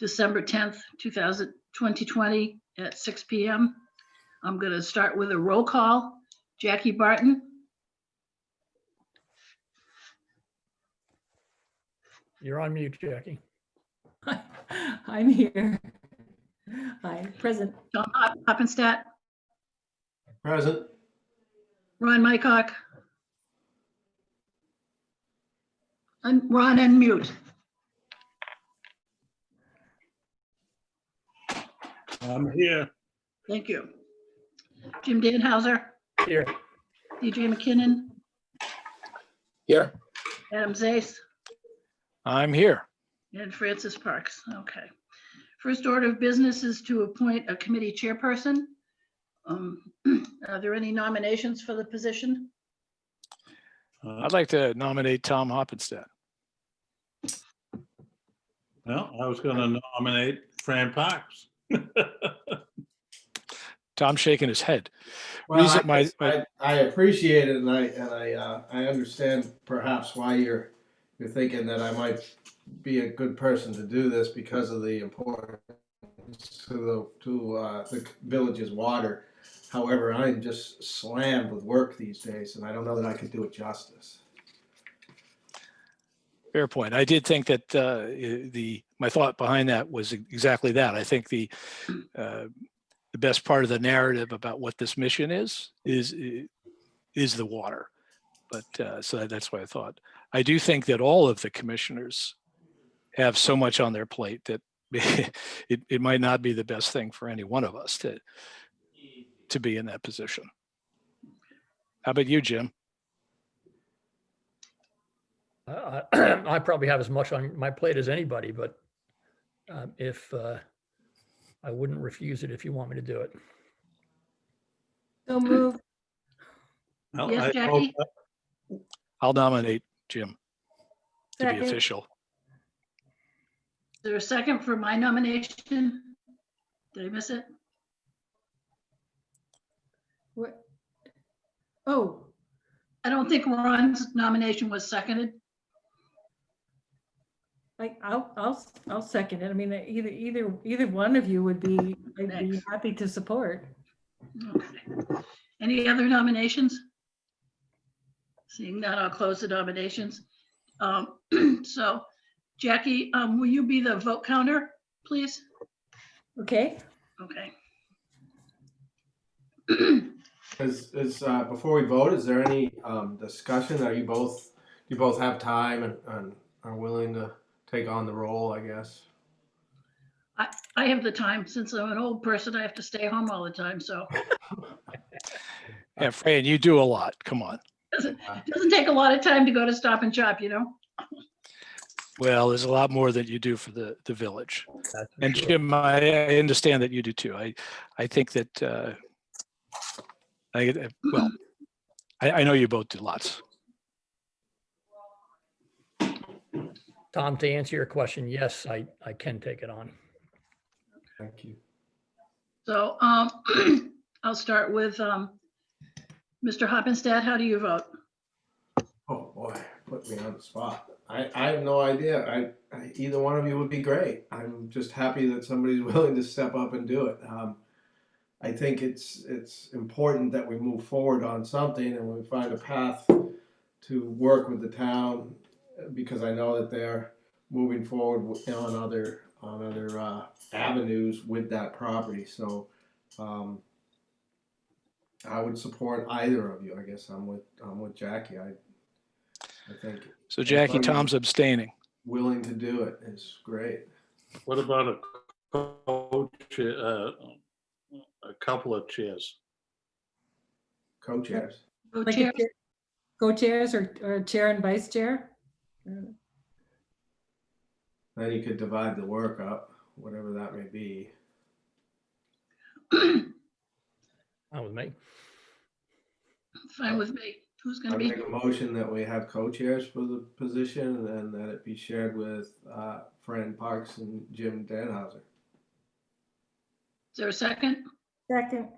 December 10th, 2020 at 6 p.m. I'm going to start with a roll call. Jackie Barton, You're on mute, Jackie. I'm here. Hi, present. Tom Hoppenstadt, Present. Ron Mycock. Ron, unmute. I'm here. Thank you. Jim Danhauser, Here. DJ McKinnon, Here. Adam Zace, I'm here. and Francis Parks. Okay. First order of business is to appoint a committee chairperson. Are there any nominations for the position? I'd like to nominate Tom Hoppenstadt. Well, I was going to nominate Fran Parks. Tom's shaking his head. Well, Reason I appreciate it, and I understand perhaps why you're thinking that I might be a good person to do this because of the importance to the village's water. However, I'm just slammed with work these days, and I don't know that I could do it justice. Fair point. I did think that my thought behind that was exactly that. I think the best part of the narrative about what this mission is the water. But so that's why I thought. I do think that all of the commissioners have so much on their plate that it might not be the best thing for any one of us to be in that position. How about you, Jim? I probably have as much on my plate as anybody, but if I wouldn't refuse it if you want me to do it. So move. Well, Yes, I Jackie? hope- I'll nominate Jim to be Second. official. Is there a second for my nomination? Did I miss it? What? Oh, I don't think Ron's nomination was seconded. I'll second it. I mean, either one of you would be, I'd be Thanks. happy to support. Okay. Any other nominations? Seeing none, I'll close the nominations. So Jackie, will you be the vote counter, please? Okay, Okay. Before we vote, is there any discussion? Do you both have time and are willing to take on the role, I guess? I have the time. Since I'm an old person, I have to stay home all the time, so Yeah, Fran, you do a lot. Come on. it doesn't take a lot of time to go to Stop and Shop, you know? Well, there's a lot more that you do for the village. That's for And sure. Jim, I understand that you do too. I think that, I know you both do lots. Tom, to answer your question, yes, I can take it on. Thank you. So I'll start with Mr. Hoppenstadt. How do you vote? Oh boy, put me on the spot. I have no idea. Either one of you would be great. I'm just happy that somebody's willing to step up and do it. I think it's important that we move forward on something and we find a path to work with the town, because I know that they're moving forward on other avenues with that property. So I would support either of you. I guess I'm with Jackie. I think So Jackie, Everybody- Tom's abstaining. willing to do it is great. What about a couple of chairs? Co-chairs. like Co-chair? co-chairs or chair and vice chair? Then you could divide the work up, whatever that may be. Fine with me. Fine with me. Who's I gonna be? make a motion that we have co-chairs for the position and that it be shared with Fran Parks and Jim Danhauser. Is there a second? Second,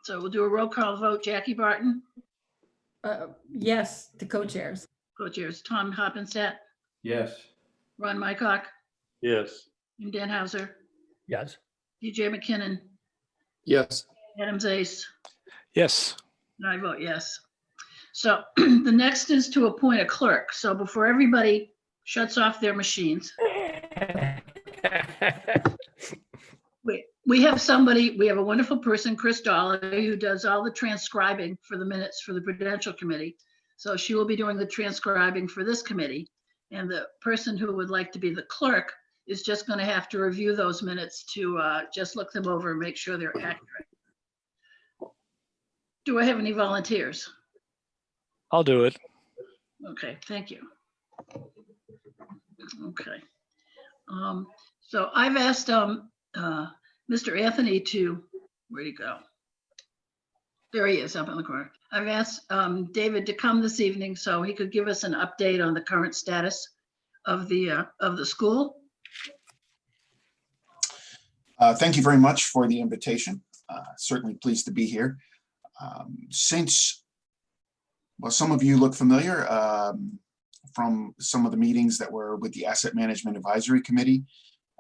So we'll do a roll call vote. Jackie Barton, yes, to co-chairs. co-chairs, Tom Hoppenstadt, Yes. Ron Mycock, Yes. and Dan Hauser, Yes. DJ McKinnon, Yes. Adam Zace, Yes. and I vote yes. So the next is to appoint a clerk. So before everybody shuts off their machines, we have somebody, we have a wonderful person, Chris Dollar, who does all the transcribing for the minutes for the Prudential Committee. So she will be doing the transcribing for this committee. And the person who would like to be the clerk is just going to have to review those minutes to just look them over and make sure they're accurate. Do I have any volunteers? I'll do it. Okay, thank you. Okay. So I've asked Mr. Anthony to, where'd he go? There he is, up in the corner. I've asked David to come this evening so he could give us an update on the current status of the school. Thank you very much for the invitation. Certainly pleased to be here. Well, some of you look familiar from some of the meetings that were with the Asset Management Advisory Committee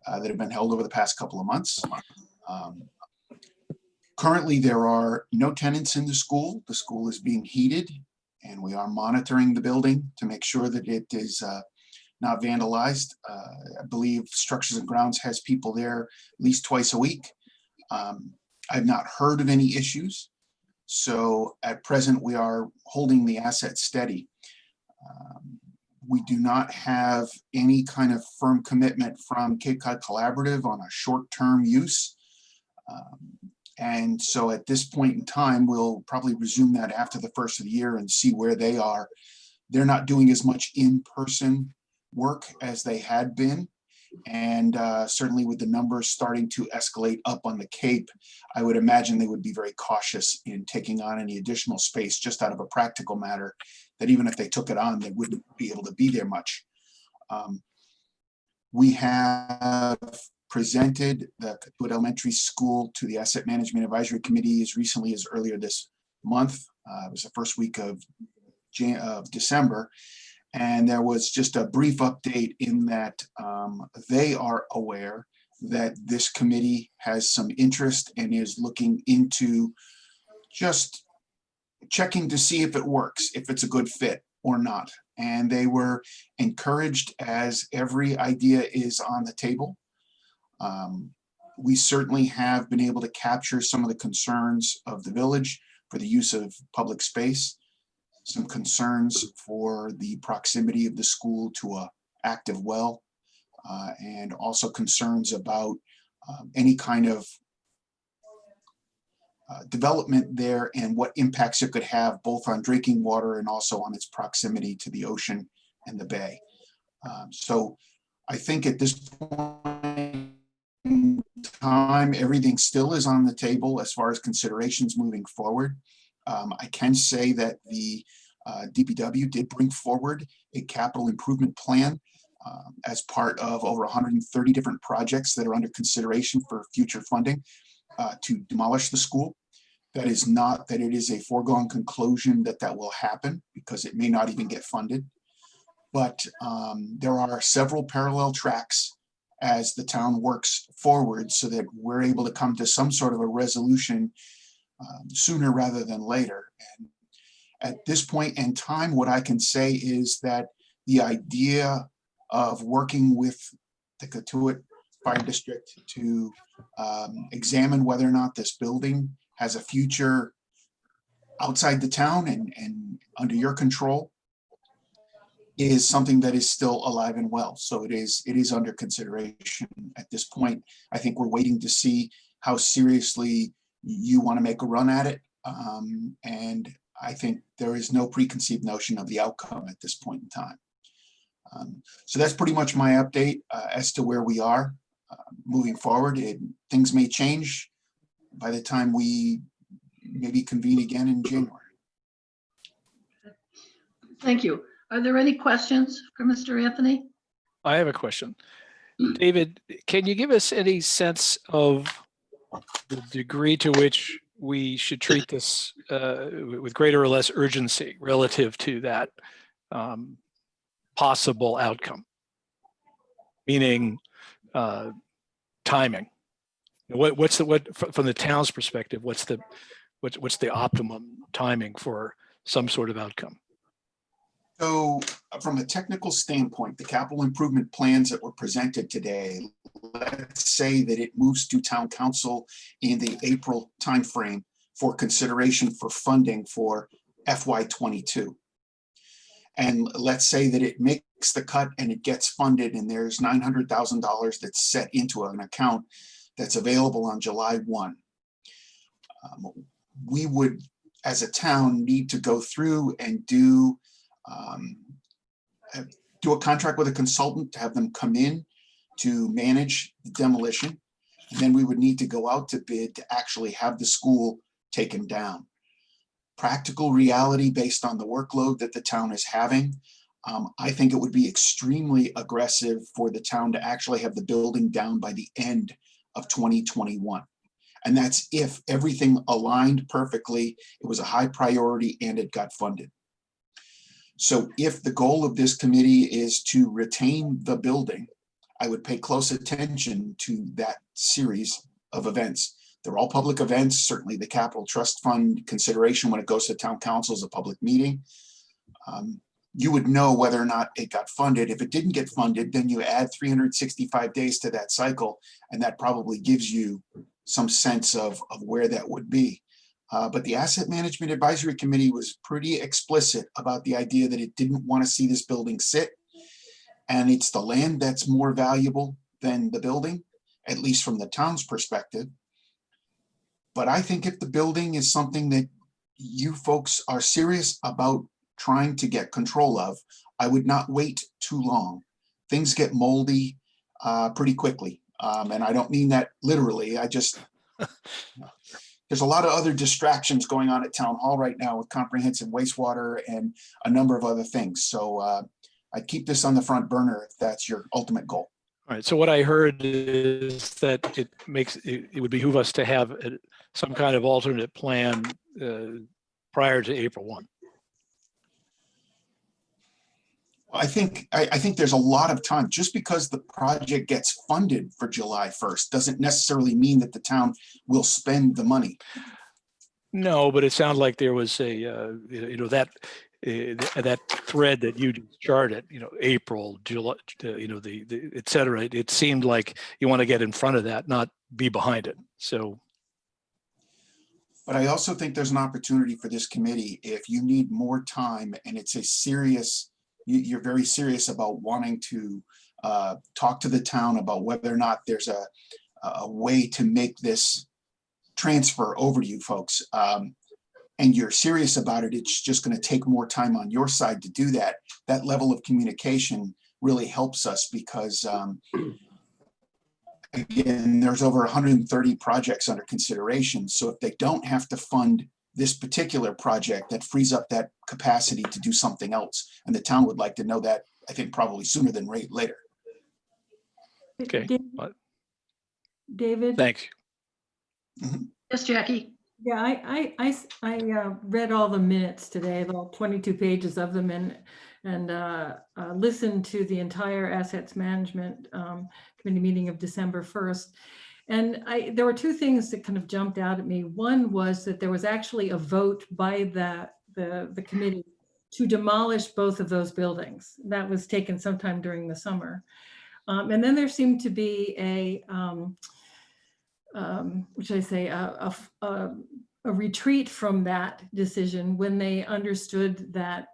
that have been held over the past couple of months. Currently, there are no tenants in the school. The school is being heated, and we are monitoring the building to make sure that it is not vandalized. I believe Structures and Grounds has people there at least twice a week. I've not heard of any issues. So at present, we are holding the asset steady. We do not have any kind of firm commitment from Cape Cod Collaborative on a short-term use. And so at this point in time, we'll probably resume that after the first of the year and see where they are. They're not doing as much in-person work as they had been. And certainly with the numbers starting to escalate up on the Cape, I would imagine they would be very cautious in taking on any additional space just out of a practical matter, that even if they took it on, they wouldn't be able to be there much. We have presented the Katuitt Elementary School to the Asset Management Advisory Committee as recently as earlier this month. It was the first week of December. And there was just a brief update in that they are aware that this committee has some interest and is looking into just checking to see if it works, if it's a good fit or not. And they were encouraged, as every idea is on the table. We certainly have been able to capture some of the concerns of the village for the use of public space, some concerns for the proximity of the school to an active well, and also concerns about any kind of development there and what impacts it could have both on drinking water and also on its proximity to the ocean and the bay. So I think at this point in time, everything still is on the table as far as considerations moving forward. I can say that the DPW did bring forward a capital improvement plan as part of over 130 different projects that are under consideration for future funding to demolish the school. That is not that it is a foregone conclusion that that will happen, because it may not even get funded. But there are several parallel tracks as the town works forward so that we're able to come to some sort of a resolution sooner rather than later. And at this point in time, what I can say is that the idea of working with the Katuitt Fire District to examine whether or not this building has a future outside the town and under your control is something that is still alive and well. So it is under consideration at this point. I think we're waiting to see how seriously you want to make a run at it. And I think there is no preconceived notion of the outcome at this point in time. So that's pretty much my update as to where we are moving forward. Things may change by the time we maybe convene again in January. Thank you. Are there any questions for Mr. Anthony? I have a question. David, can you give us any sense of the degree to which we should treat this with greater or less urgency relative to that possible outcome? meaning timing. What's from the town's perspective, what's the optimum timing for some sort of outcome? So from a technical standpoint, the capital improvement plans that were presented today, let's say that it moves to town council in the April timeframe for consideration for funding for FY22. And let's say that it makes the cut and it gets funded and there's $900,000 that's set into an account that's available on July 1. We would, as a town, need to go through and do a contract with a consultant to have them come in to manage the demolition. And then we would need to go out to bid to actually have the school taken down. Practical reality based on the workload that the town is having, I think it would be extremely aggressive for the town to actually have the building down by the end of 2021. And that's if everything aligned perfectly, it was a high priority and it got funded. So if the goal of this committee is to retain the building, I would pay close attention to that series of events. They're all public events. Certainly the Capital Trust Fund consideration when it goes to town council is a public meeting. You would know whether or not it got funded. If it didn't get funded, then you add 365 days to that cycle, and that probably gives you some sense of where that would be. But the Asset Management Advisory Committee was pretty explicit about the idea that it didn't want to see this building sit. And it's the land that's more valuable than the building, at least from the town's perspective. But I think if the building is something that you folks are serious about trying to get control of, I would not wait too long. Things get moldy pretty quickly. And I don't mean that literally. I just, there's a lot of other distractions going on at Town Hall right now with comprehensive wastewater and a number of other things. So I'd keep this on the front burner if that's your ultimate goal. All right. So what I heard is that it would behoove us to have some kind of alternate plan prior to April 1. I think there's a lot of time. Just because the project gets funded for July 1st doesn't necessarily mean that the town will spend the money. No, but it sounded like there was a that thread that you just charted, April, July, the et cetera. It seemed like you want to get in front of that, not be behind it. So. But I also think there's an opportunity for this committee if you need more time and it's a serious, you're very serious about wanting to talk to the town about whether or not there's a way to make this transfer over to you folks. And you're serious about it, it's just going to take more time on your side to do that. That level of communication really helps us because, again, there's over 130 projects under consideration. So if they don't have to fund this particular project, that frees up that capacity to do something else. And the town would like to know that, I think, probably sooner than later. Okay. David? Thanks. Yes, Jackie. Yeah, I read all the minutes today, all 22 pages of them, and listened to the entire Assets Management Committee meeting of December 1st. And there were two things that kind of jumped out at me. One was that there was actually a vote by the committee to demolish both of those buildings. That was taken sometime during the summer. And then there seemed to be a retreat from that decision when they understood that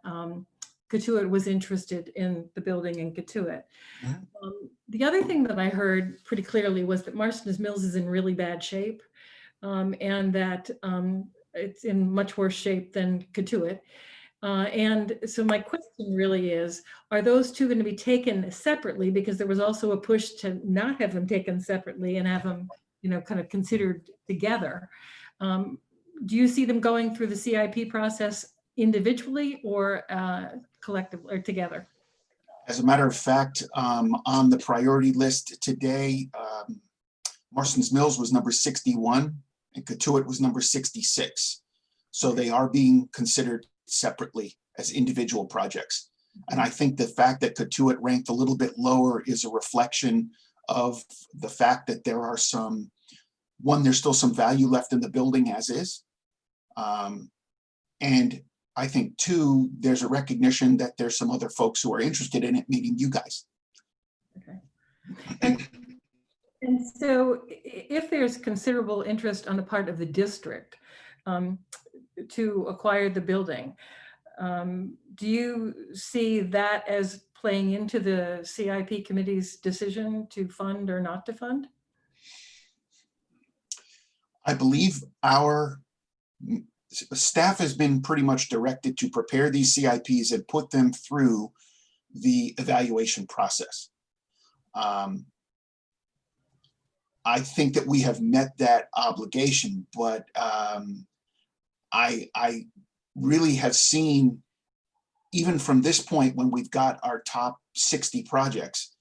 Katuitt was interested in the building in Katuitt. The other thing that I heard pretty clearly was that Marston's Mills is in really bad shape, and that it's in much worse shape than Katuitt. And so my question really is, are those two going to be taken separately? Because there was also a push to not have them taken separately and have them, kind of considered together. Do you see them going through the CIP process individually or collectively or together? As a matter of fact, on the priority list today, Marston's Mills was number 61 and Katuitt was number 66. So they are being considered separately as individual projects. And I think the fact that Katuitt ranked a little bit lower is a reflection of the fact that there are there's still some value left in the building as is. And I think two, there's a recognition that there's some other folks who are interested in it, meaning you guys. Okay. And so if there's considerable interest on the part of the district to acquire the building, do you see that as playing into the CIP committee's decision to fund or not to fund? I believe our staff has been pretty much directed to prepare these CIPs and put them through the evaluation process. I think that we have met that obligation, but I really have seen, even from this point when we've got our top 60 projects,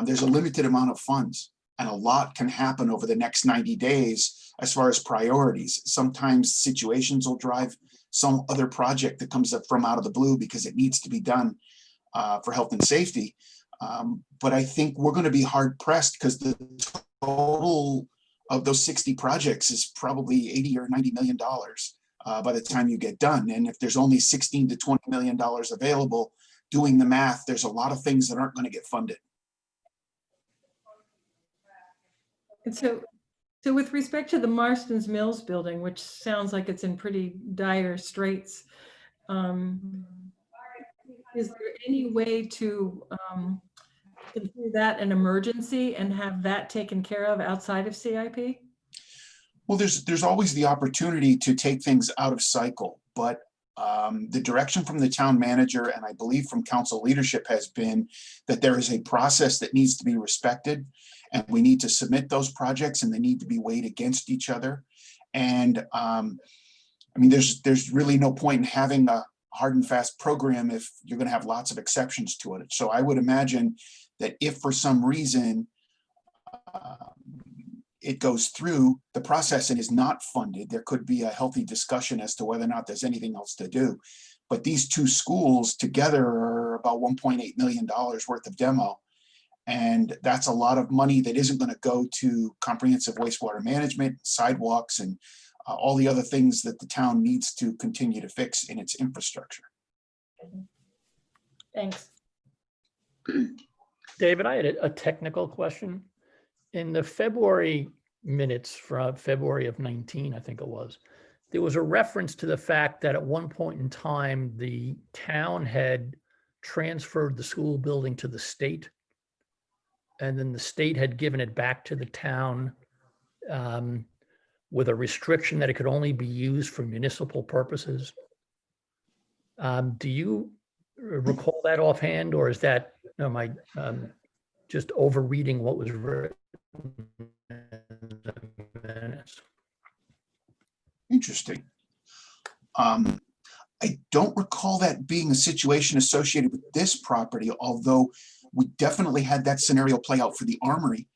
there's a limited amount of funds, and a lot can happen over the next 90 days as far as priorities. Sometimes situations will drive some other project that comes up from out of the blue because it needs to be done for health and safety. But I think we're going to be hard pressed because the total of those 60 projects is probably $80 or $90 million by the time you get done. And if there's only $16 to $20 million available, doing the math, there's a lot of things that aren't going to get funded. And so with respect to the Marston's Mills building, which sounds like it's in pretty dire straits, is there any way to consider that an emergency and have that taken care of outside of CIP? Well, there's always the opportunity to take things out of cycle, but the direction from the town manager, and I believe from council leadership, has been that there is a process that needs to be respected, and we need to submit those projects and they need to be weighed against each other. And I mean, there's really no point in having a hard and fast program if you're going to have lots of exceptions to it. So I would imagine that if for some reason it goes through the process and is not funded, there could be a healthy discussion as to whether or not there's anything else to do. But these two schools together are about $1.8 million worth of demo. And that's a lot of money that isn't going to go to comprehensive wastewater management, sidewalks, and all the other things that the town needs to continue to fix in its infrastructure. Thanks. David, I had a technical question. In the February minutes from February of 19, I think it was, there was a reference to the fact that at one point in time, the town had transferred the school building to the state. And then the state had given it back to the town with a restriction that it could only be used for municipal purposes. Do you recall that offhand, or is that, am I just overreading what was written in the minutes? Interesting. I don't recall that being a situation associated with this property, although we definitely had that scenario play out for the Armory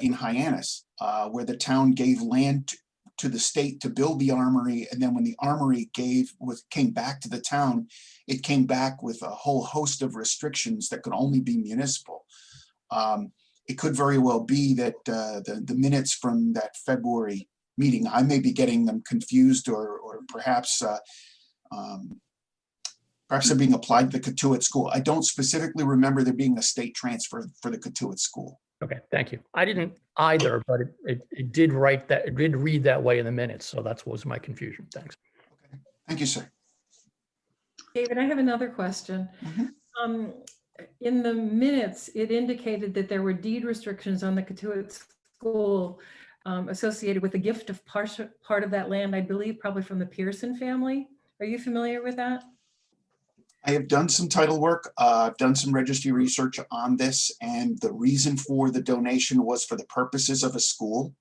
in Hyannis, where the town gave land to the state to build the Armory, and then when the Armory came back to the town, it came back with a whole host of restrictions that could only be municipal. It could very well be that the minutes from that February meeting, I may be getting them confused, or perhaps they're being applied to the Katuitt school. I don't specifically remember there being a state transfer for the Katuitt school. Okay, thank you. I didn't either, but it did write that, it did read that way in the minutes. So that was my confusion. Thanks. Okay. Thank you, sir. David, I have another question. Mm-hmm. In the minutes, it indicated that there were deed restrictions on the Katuitt school associated with the gift of part of that land, I believe, probably from the Pearson family. Are you familiar with that? I have done some title work. I've done some registry research on this, and the reason for the donation was for the purposes of a school.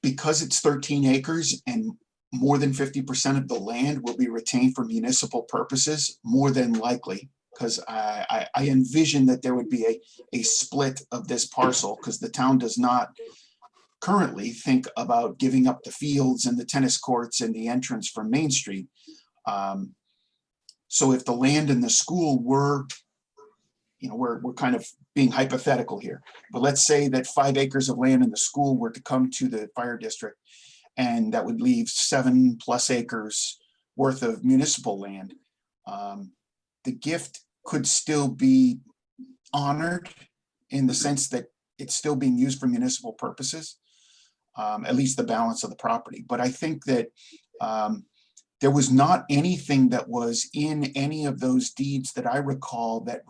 Because it's 13 acres and more than 50% of the land will be retained for municipal purposes, more than likely, because I envision that there would be a split of this parcel, because the town does not currently think about giving up the fields and the tennis courts and the entrance from Main Street. So if the land in the school were, we're kind of being hypothetical here, but let's say that 5 acres of land in the school were to come to the fire district, and that would leave 7+ acres worth of municipal land. The gift could still be honored in the sense that it's still being used for municipal purposes, at least the balance of the property. But I think that there was not anything that was in any of those deeds that I recall that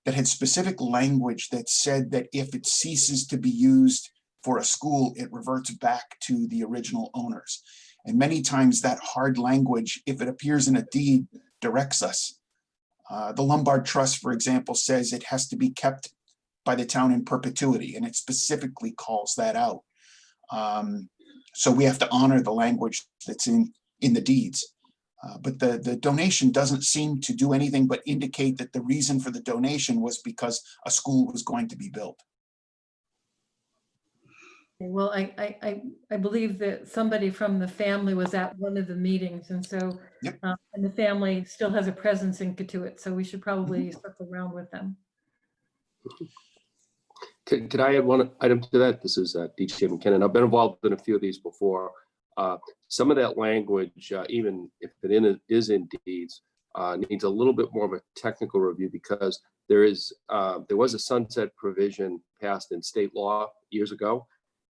had specific language that said that if it ceases to be used for a school, it reverts back to the original owners. And many times that hard language, if it appears in a deed, directs us. The Lombard Trust, for example, says it has to be kept by the town in perpetuity, and it specifically calls that out. So we have to honor the language that's in the deeds. But the donation doesn't seem to do anything but indicate that the reason for the donation was because a school was going to be built. Well, I believe that somebody from the family was at one of the meetings, and so, Yep. And the family still has a presence in Katuitt, so we should probably circle around with them. Could I add one item to that? This is DJ McKinnon. I've been involved in a few of these before. Some of that language, even if it is in deeds, needs a little bit more of a technical review, because there was a sunset provision passed in state law years ago.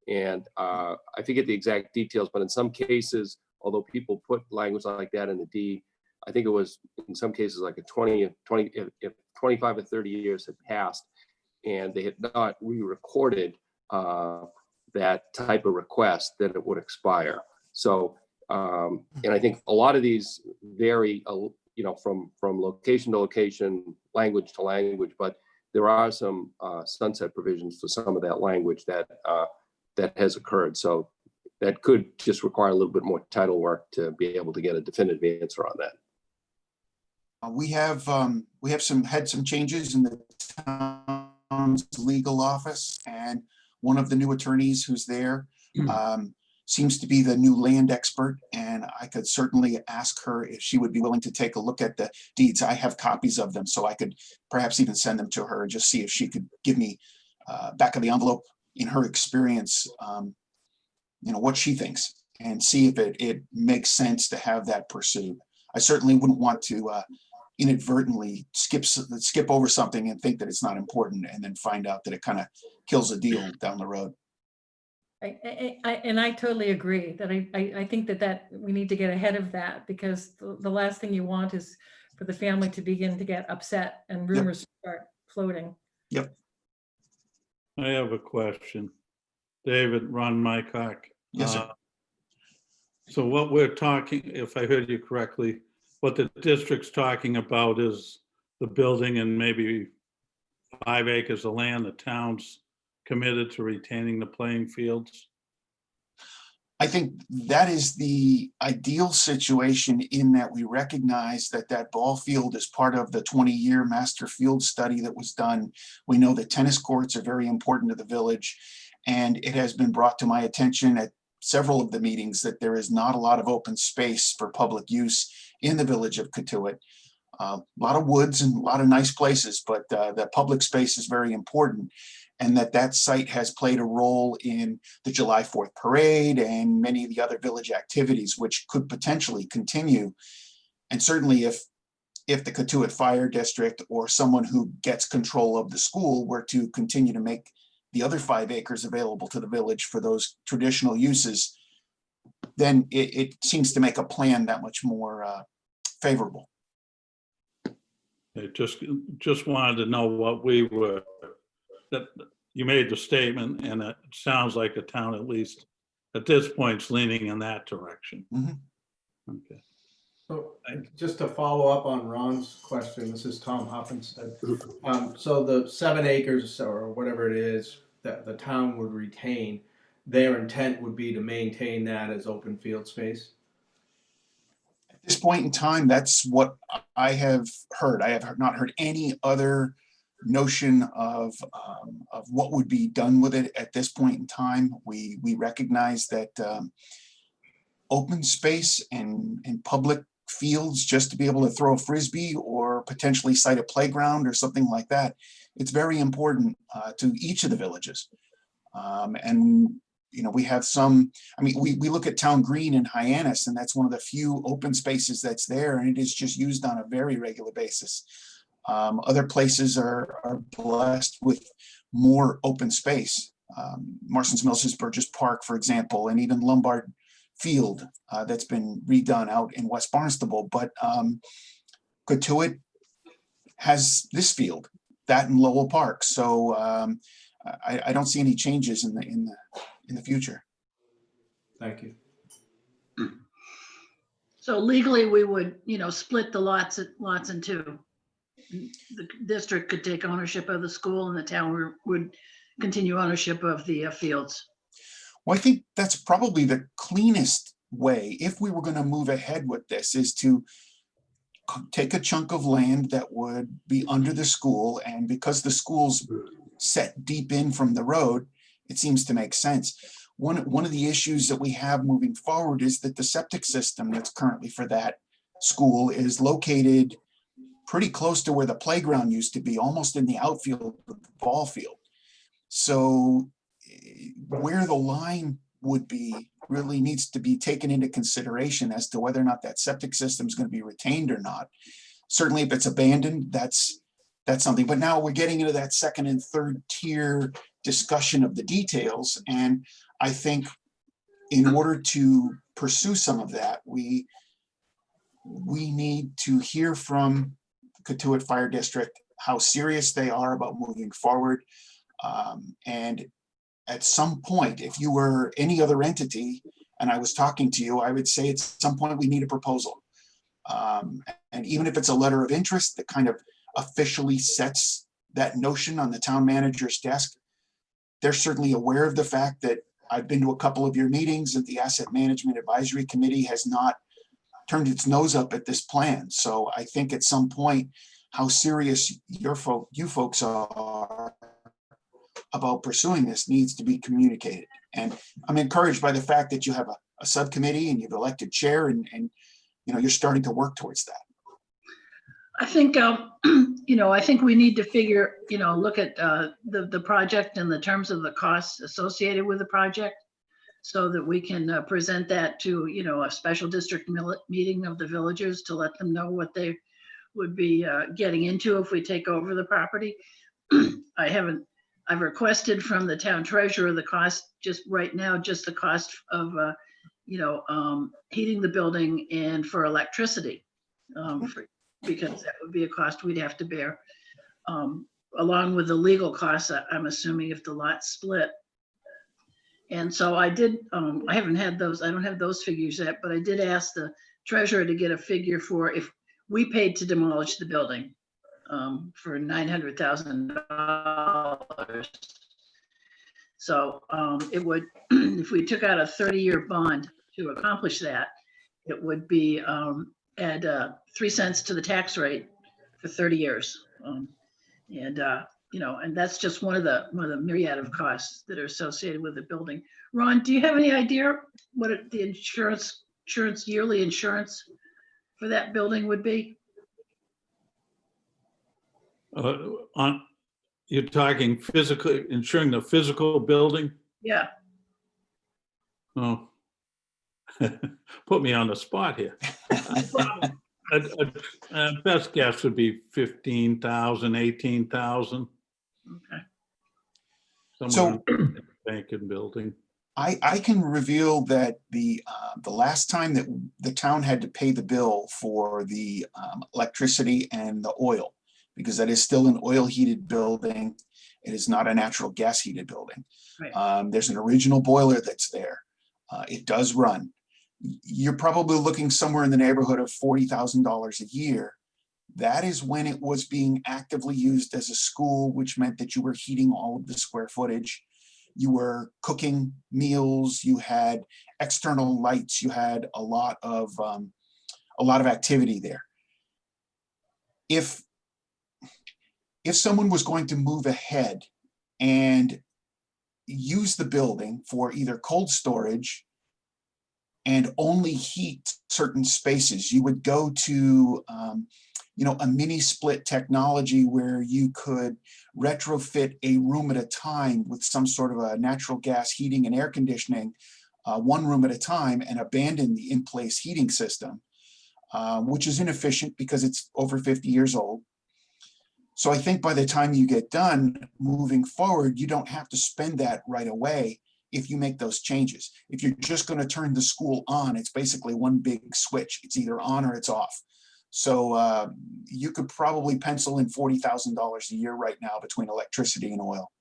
And I forget the exact details, but in some cases, although people put language like that in the deed, I think it was in some cases like if 25 or 30 years had passed and they had not re-recorded that type of request, then it would expire. So, and I think a lot of these vary, from location to location, language to language, but there are some sunset provisions for some of that language that has occurred. So that could just require a little bit more title work to be able to get a definitive answer on that. We have had some changes in the town's legal office, and one of the new attorneys who's there seems to be the new land expert, and I could certainly ask her if she would be willing to take a look at the deeds. I have copies of them, so I could perhaps even send them to her and just see if she could give me back of the envelope, in her experience, what she thinks, and see if it makes sense to have that pursued. I certainly wouldn't want to inadvertently skip over something and think that it's not important, and then find out that it kind of kills a deal down the road. I totally agree that I think that we need to get ahead of that, because the last thing you want is for the family to begin to get upset and rumors start floating. Yep. I have a question. David, Ron Mycock. Yes, sir. So what we're talking, if I heard you correctly, what the district's talking about is the building and maybe 5 acres of land. The town's committed to retaining the playing fields. I think that is the ideal situation, in that we recognize that ball field is part of the 20-year master field study that was done. We know that tennis courts are very important to the village, and it has been brought to my attention at several of the meetings that there is not a lot of open space for public use in the village of Katuitt. A lot of woods and a lot of nice places, but the public space is very important. And that site has played a role in the July 4th parade and many of the other village activities, which could potentially continue. And certainly if the Katuitt Fire District or someone who gets control of the school were to continue to make the other 5 acres available to the village for those traditional uses, then it seems to make a plan that much more favorable. I just wanted to know what we were, that you made the statement, and it sounds like the town, at least at this point, is leaning in that direction. Mm-hmm. Okay. So just to follow up on Ron's question, this is Tom Hoppenstead. So the 7 acres or whatever it is that the town would retain, their intent would be to maintain that as open field space? At this point in time, that's what I have heard. I have not heard any other notion of what would be done with it at this point in time. We recognize that open space and public fields just to be able to throw a frisbee or potentially site a playground or something like that. It's very important to each of the villages. And, you know, we have some, I mean, we look at Town Green in Hyannis, and that's one of the few open spaces that's there, and it is just used on a very regular basis. Other places are blessed with more open space. Marston's Mills is Burgess Park, for example, and even Lombard Field that's been redone out in West Barnstable. But Cotuit has this field, that in Lowell Park. So I don't see any changes in the future. Thank you. So legally, we would, you know, split the lots in two. The district could take ownership of the school and the town would continue ownership of the fields. Well, I think that's probably the cleanest way, if we were going to move ahead with this, is to take a chunk of land that would be under the school, and because the school's set deep in from the road, it seems to make sense. One of the issues that we have moving forward is that the septic system that's currently for that school is located pretty close to where the playground used to be, almost in the outfield of the ball field. So where the line would be really needs to be taken into consideration as to whether or not that septic system is going to be retained or not. Certainly if it's abandoned, that's something. But now we're getting into that second and third tier discussion of the details. And I think in order to pursue some of that, we need to hear from Cotuit Fire District how serious they are about moving forward. And at some point, if you were any other entity and I was talking to you, I would say at some point we need a proposal. And even if it's a letter of interest that kind of officially sets that notion on the town manager's desk, they're certainly aware of the fact that I've been to a couple of your meetings and the Asset Management Advisory Committee has not turned its nose up at this plan. So I think at some point, how serious you folks are about pursuing this needs to be communicated. And I'm encouraged by the fact that you have a subcommittee and you've elected chair and you know, you're starting to work towards that. I think, you know, I think we need to figure, you know, look at the project and the terms of the costs associated with the project so that we can present that to, you know, a special district meeting of the villagers to let them know what they would be getting into if we take over the property. I've requested from the town treasurer the cost just right now, just the cost of, you know, heating the building and for electricity, because that would be a cost we'd have to bear, along with the legal costs, I'm assuming, if the lot's split. And so I did, I haven't had those, I don't have those figures yet, but I did ask the treasurer to get a figure for if we paid to demolish the building for $900,000. So it would, if we took out a 30-year bond to accomplish that, it would be add 3 cents to the tax rate for 30 years. You know, and that's just one of the myriad of costs that are associated with the building. Ron, do you have any idea what the yearly insurance for that building would be? You're talking physically insuring the physical building? Yeah. Oh, put me on the spot here. Best guess would be 15,000, 18,000. Okay. Somewhere in the banking building. I can reveal that the last time that the town had to pay the bill for the electricity and the oil, because that is still an oil heated building, it is not a natural gas heated building. Right. There's an original boiler that's there. It does run. You're probably looking somewhere in the neighborhood of $40,000 a year. That is when it was being actively used as a school, which meant that you were heating all of the square footage. You were cooking meals, you had external lights, you had a lot of activity there. If someone was going to move ahead and use the building for either cold storage and only heat certain spaces. You would go to, a mini split technology where you could retrofit a room at a time with some sort of a natural gas heating and air conditioning, one room at a time, and abandon the in-place heating system, which is inefficient because it's over 50 years old. So I think by the time you get done moving forward, you don't have to spend that right away if you make those changes. If you're just going to turn the school on, it's basically one big switch. It's either on or it's off. So you could probably pencil in $40,000 a year right now between electricity and oil.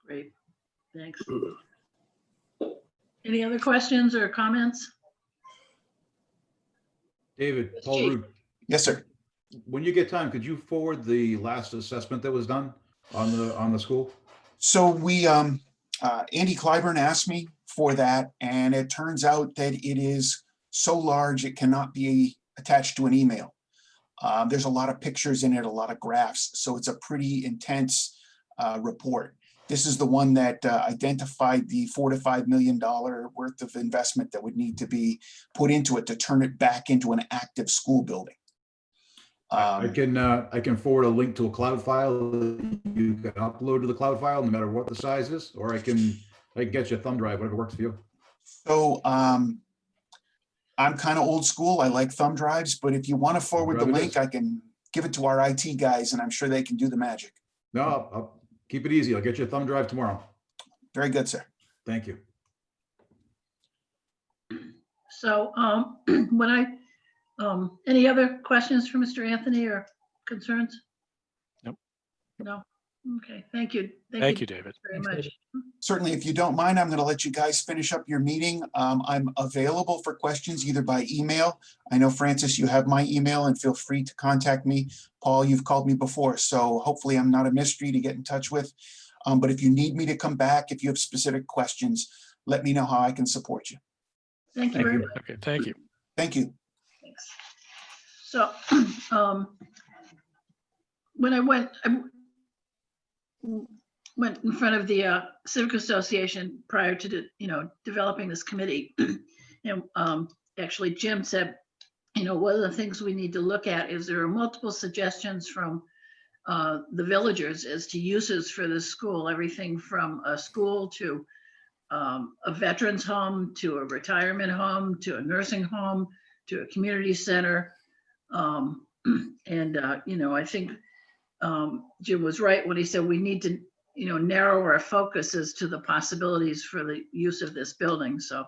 Great, thanks. Any other questions or comments? David, Yes, Paul Chief. Root, Yes, sir. when you get time, could you forward the last assessment that was done on the school? So we, Andy Clyburn asked me for that, and it turns out that it is so large it cannot be attached to an email. There's a lot of pictures in it, a lot of graphs, so it's a pretty intense report. This is the one that identified the $4 to $5 million worth of investment that would need to be put into it to turn it back into an active school building. I can forward a link to a cloud file that you can upload to the cloud file, no matter what the size is, or I can get you a thumb drive, whatever works for you. So I'm kind of old school. I like thumb drives, but if you want to forward the Drive it link, is. I can give it to our IT guys, and I'm sure they can do the magic. No, I'll keep it easy. I'll get you a thumb drive tomorrow. Very good, sir. Thank you. So any other questions for Mr. Anthony or concerns? Nope. No? Okay, thank you. Thank you, David. Very Thanks, much. David. Certainly, if you don't mind, I'm going to let you guys finish up your meeting. I'm available for questions either by email. I know, Francis, you have my email, and feel free to contact me. Paul, you've called me before, so hopefully I'm not a mystery to get in touch with. But if you need me to come back, if you have specific questions, let me know how I can support you. Thank you Thank very you. much. Okay, thank you. Thank you. Thanks. So when I went in front of the Civic Association prior to developing this committee, and actually Jim said, one of the things we need to look at is there are multiple suggestions from the villagers as to uses for this school, everything from a school to a veterans home, to a retirement home, to a nursing home, to a community center. I think Jim was right when he said we need to, narrow our focus as to the possibilities for the use of this building. So,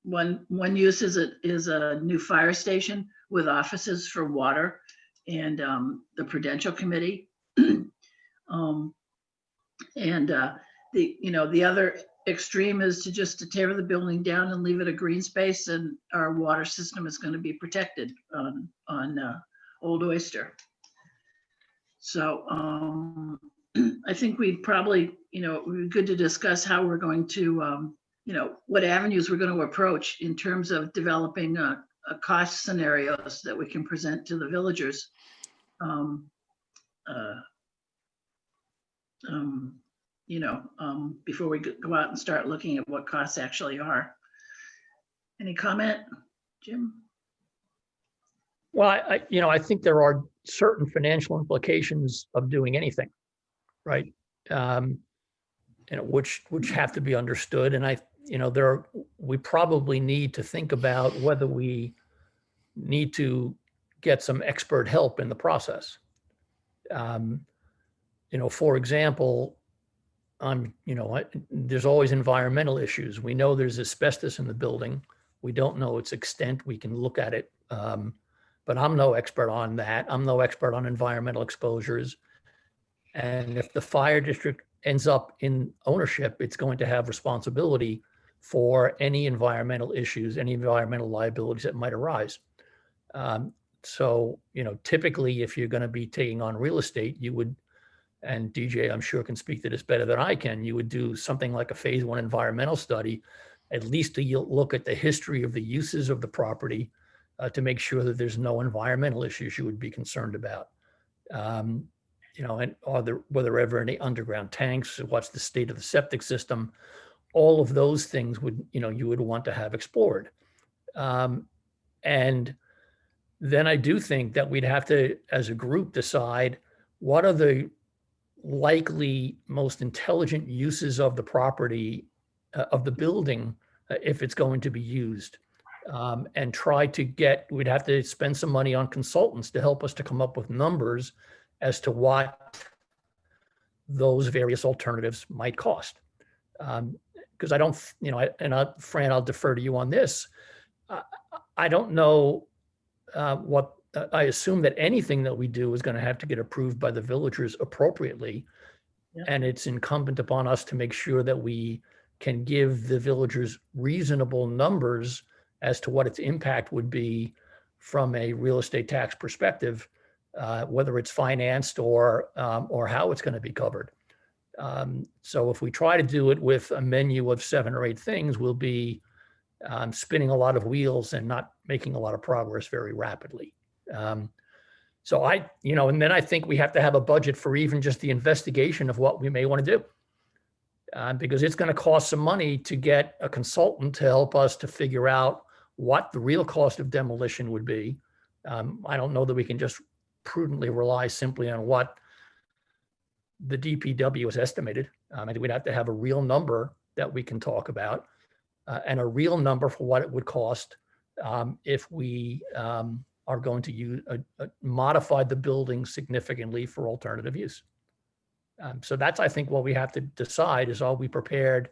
one use is a new fire station with offices for water and the Prudential Committee. The other extreme is to tear the building down and leave it a green space, and our water system is going to be protected on Old Oyster. So I think we'd probably, it would be good to discuss how we're going to, what avenues we're going to approach in terms of developing a cost scenarios that we can present to the villagers. Before we go out and start looking at what costs actually are. Any comment, Jim? Well, I think there are certain financial implications of doing anything, right? Which have to be understood. And we probably need to think about whether we need to get some expert help in the process. For example, there's always environmental issues. We know there's asbestos in the building. We don't know its extent. We can look at it. But I'm no expert on that. I'm no expert on environmental exposures. And if the fire district ends up in ownership, it's going to have responsibility for any environmental issues, any environmental liabilities that might arise. So, typically, if you're going to be taking on real estate, you would, and DJ, I'm sure, can speak to this better than I can, you would do something like a phase 1 environmental study, at least to look at the history of the uses of the property to make sure that there's no environmental issues you would be concerned about. And were there ever any underground tanks? What's the state of the septic system? all of those things would, you would want to have explored. And then I do think that we'd have to, as a group, decide what are the likely most intelligent uses of the property, of the building, if it's going to be used. And try to we'd have to spend some money on consultants to help us to come up with numbers as to what those various alternatives might cost. Because I don't, Fran, I'll defer to you on this. I don't know what, I assume that anything that we do is going to have to get approved by the villagers appropriately. Yeah. And it's incumbent upon us to make sure that we can give the villagers reasonable numbers as to what its impact would be from a real estate tax perspective, whether it's financed or how it's going to be covered. So if we try to do it with a menu of 7 or 8 things, we'll be spinning a lot of wheels and not making a lot of progress very rapidly. So and then I think we have to have a budget for even just the investigation of what we may want to do. Because it's going to cost some money to get a consultant to help us to figure out what the real cost of demolition would be. I don't know that we can just prudently rely simply on what the DPW has estimated. I think we'd have to have a real number that we can talk about, and a real number for what it would cost if we are going to modify the building significantly for alternative use. So that's, I think, what we have to decide is, are we prepared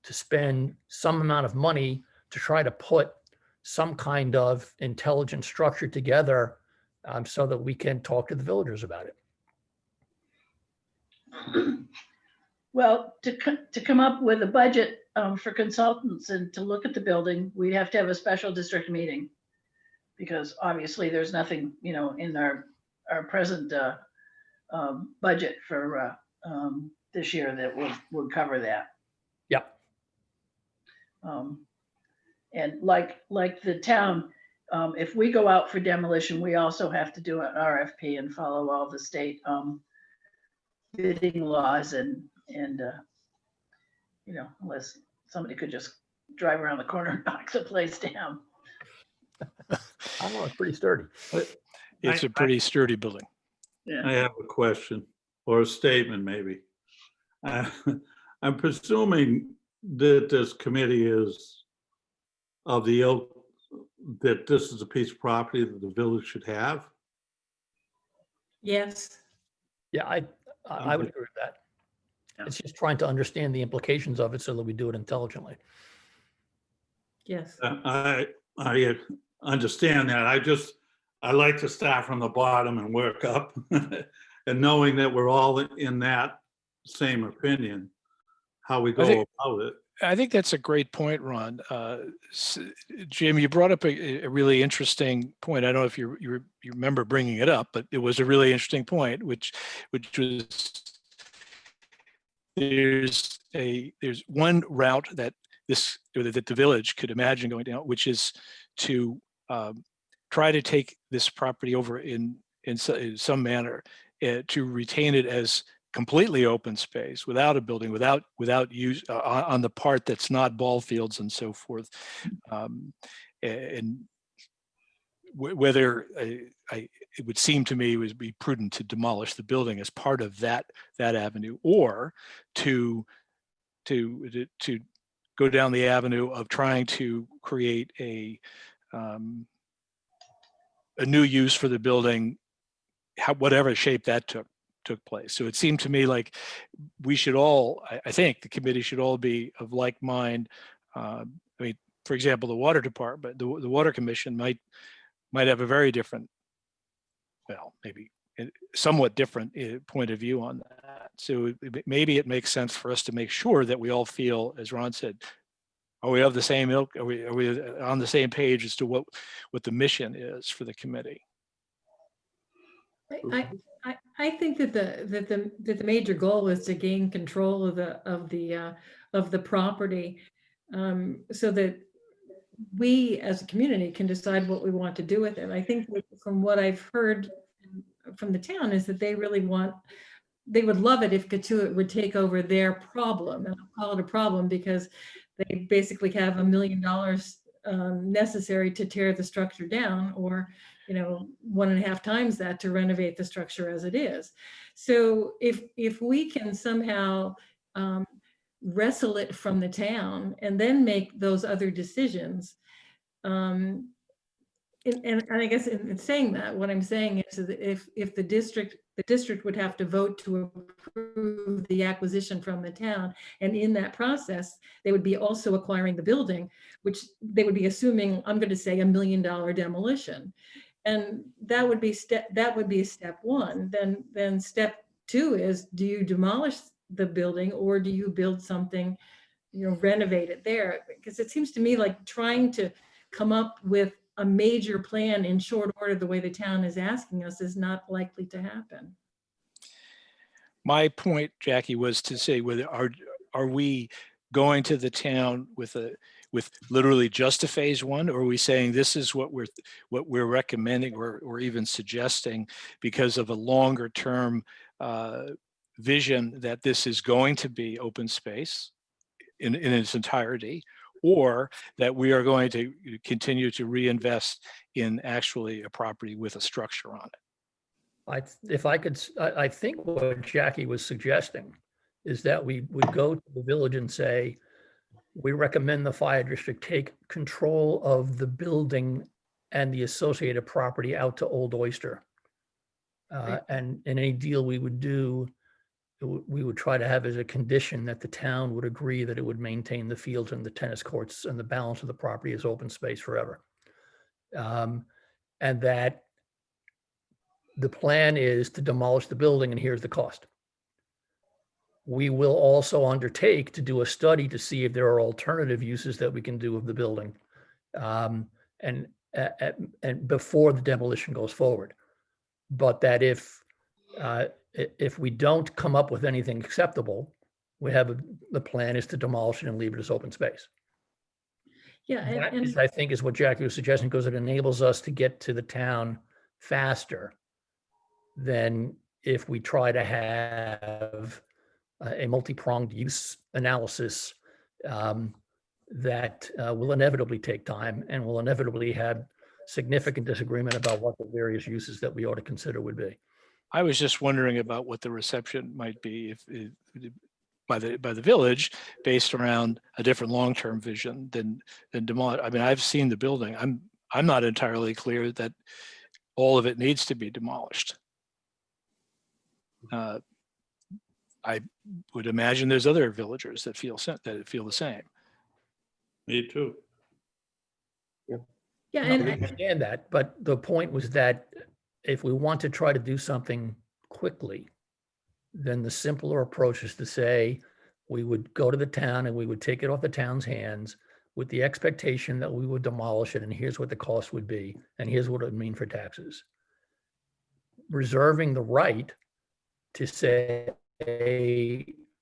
to spend some amount of money to try to put some kind of intelligent structure together so that we can talk to the villagers about it. Well, to come up with a budget for consultants and to look at the building, we'd have to have a special district meeting, because obviously there's nothing, in our present budget for this year that would cover that. Yeah. And like the town, if we go out for demolition, we also have to do an RFP and follow all the state bidding laws and unless somebody could just drive around the corner and knock the place down. I don't know, it's pretty sturdy. It's a pretty sturdy building. Yeah. I have a question or a statement, maybe. I'm presuming that this committee is of the ilk that this is a piece of property that the village should have. Yes. Yeah, I would agree with that. Yeah. It's just trying to understand the implications of it so that we do it intelligently. Yes. I understand that. I like to start from the bottom and work up. And knowing that we're all in that same opinion, how we go about it. I think that's a great point, Ron. Jim, you brought up a really interesting point. I don't know if you remember bringing it up, but it was a really interesting point, which was there's one route that the village could imagine going down, which is to try to take this property over in some manner to retain it as completely open space without a building, without use on the part that's not ball fields and so forth. And whether it would seem to me it would be prudent to demolish the building as part of that avenue, or to go down the avenue of trying to create a new use for the building, whatever shape that took place. So it seemed to me like we should all, I think the committee should all be of like mind. I mean, for example, the water department, the water commission might have a very different, well, maybe somewhat different point of view on that. So maybe it makes sense for us to make sure that we all feel, as Ron said, are we of the same ilk? Are we on the same page as to what the mission is for the committee? I think that the major goal is to gain control of the property, so that we as a community can decide what we want to do with it. I think that from what I've heard from the town is that they really want they would love it if Katuitt would take over their problem. And I'll call it a problem because they basically have $1 million necessary to tear the structure down, or, 1.5 times that to renovate the structure as it is. So if we can somehow wrestle it from the town and then make those other decisions, and I guess in saying that, what I'm saying is that if the district would have to vote to approve the acquisition from the town, and in that process, they would be also acquiring the building, which they would be assuming, I'm going to say, $1 million demolition. And that would be step one. Then step two is, do you demolish the building, or do you build something, renovate it there? Because it seems to me like trying to come up with a major plan in short order, the way the town is asking us, is not likely to happen. My point, Jackie, was to say, whether are we going to the town with literally just a phase one, or are we saying this is what we're recommending or even suggesting because of a longer term vision that this is going to be open space in its entirety, or that we are going to continue to reinvest in actually a property with a structure on it? I think what Jackie was suggesting is that we would go to the village and say, we recommend the fire district take control of the building and the associated property out to Old Oyster. And in any deal we would do, we would try to have as a condition that the town would agree that it would maintain the fields and the tennis courts and the balance of the property as open space forever. And that the plan is to demolish the building, and here's the cost. We will also undertake to do a study to see if there are alternative uses that we can do of the building, and before the demolition goes forward. But that if we don't come up with anything acceptable, the plan is to demolish it and leave it as open space. Yeah, I think is what Jackie was suggesting, because it enables us to get to the town faster than if we try to have a multi-pronged use analysis that will inevitably take time and will inevitably have significant disagreement about what the various uses that we ought to consider would be. I was just wondering about what the reception might be by the village based around a different long-term vision than demolish. I mean, I've seen the building. I'm not entirely clear that all of it needs to be demolished. I would imagine there's other villagers that feel the same. Me too. yeah, I and understand that, but the point was that if we want to try to do something quickly, then the simpler approach is to say we would go to the town and we would take it off the town's hands with the expectation that we would demolish it, and here's what the cost would be, and here's what it would mean for taxes. Reserving the right to say,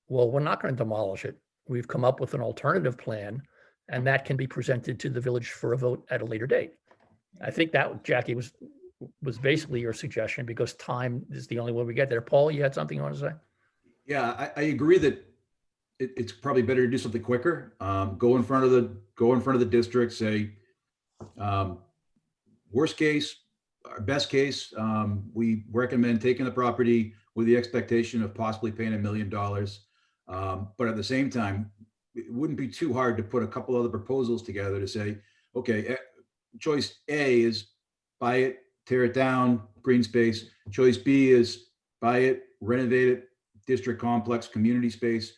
well, we're not going to demolish it. We've come up with an alternative plan, and that can be presented to the village for a vote at a later date. I think that, Jackie, was basically your suggestion, because time is the only way we get there. Paul, you had something you want to say? Yeah, I agree that it's probably better to do something quicker. Go in front of the district, say, worst case, our best case, we recommend taking the property with the expectation of possibly paying $1 million. But at the same time, it wouldn't be too hard to put a couple other proposals together to say, okay, choice A is buy it, tear it down, green space. Choice B is buy it, renovate it, district complex, community space.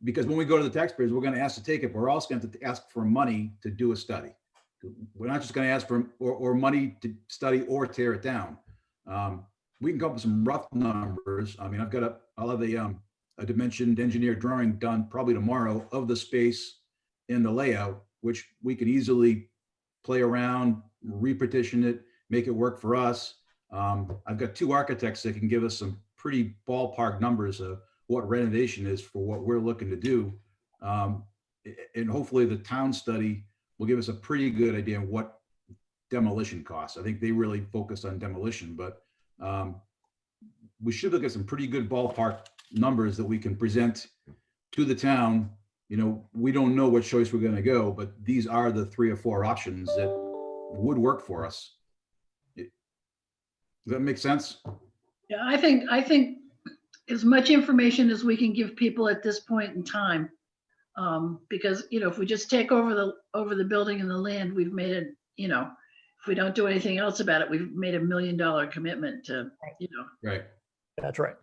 Because when we go to the taxpayers, we're going to ask to take it. We're also going to ask for money to do a study. We're not just going to ask for or money to study or tear it down. We can come up with some rough numbers. I mean, I'll have a dimensioned engineered drawing done probably tomorrow of the space in the layout, which we could easily play around, repartition it, make it work for us. I've got 2 architects that can give us some pretty ballpark numbers of what renovation is for what we're looking to do. And hopefully the town study will give us a pretty good idea of what demolition costs. I think they really focus on demolition, but we should look at some pretty good ballpark numbers that we can present to the town. We don't know what choice we're gonna go, but these are the 3 or 4 options that would work for us. Does that make sense? Yeah, I think as much information as we can give people at this point in time. Because, if we just take over the building and the land, we've made it, if we don't do anything else about it, we've made $1 million commitment to, Right. That's right.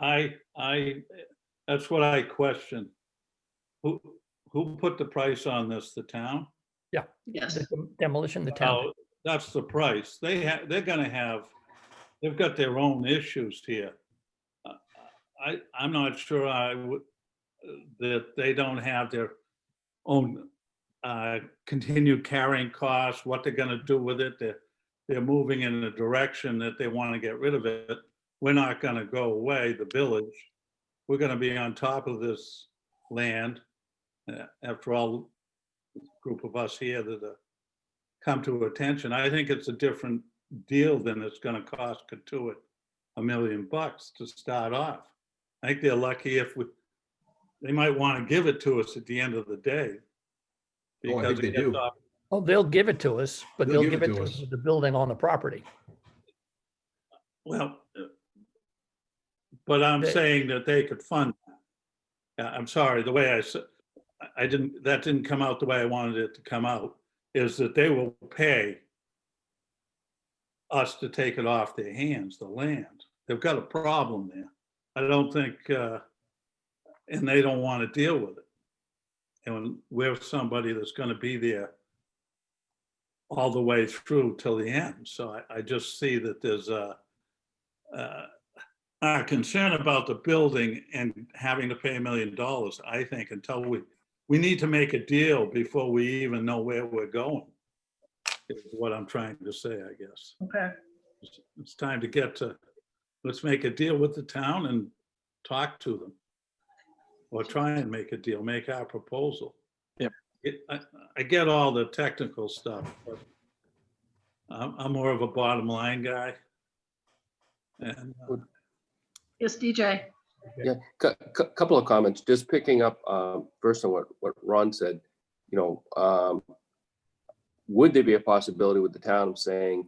I that's what I question. Who put the price on this? The town? yes. The demolition, the town. Oh, that's the price. They've got their own issues here. I'm not sure that they don't have their own continued carrying costs, what they're gonna do with it. They're moving in a direction that they want to get rid of it. We're not gonna go away, the village. We're gonna be on top of this land. After all, group of us here that come to attention. I think it's a different deal than it's gonna cost Katuitt $1 million to start off. I think they're lucky if they might want to give it to us at the end of the day. Oh, I think they do. Oh, they'll give it to us, but They'll they'll give give it it to to us. us with the building on the property. Well, but I'm They- saying that they could fund. I'm sorry, the way I said, that didn't come out the way I wanted it to come out, is that they will pay us to take it off their hands, the land. They've got a problem there. I don't think, and they don't want to deal with it. And we're somebody that's going to be there all the way through till the end. So I just see that there's a concern about the building and having to pay $1 million. I think until we need to make a deal before we even know where we're going, is what I'm trying to say, I guess. Okay. It's time to let's make a deal with the town and talk to them. Or try and make a deal, make our proposal. Yep. I get all the technical stuff, but I'm more of a bottom line guy. And Yes, DJ. Yeah, couple of comments, just picking up first on what Ron said, would there be a possibility with the town of saying,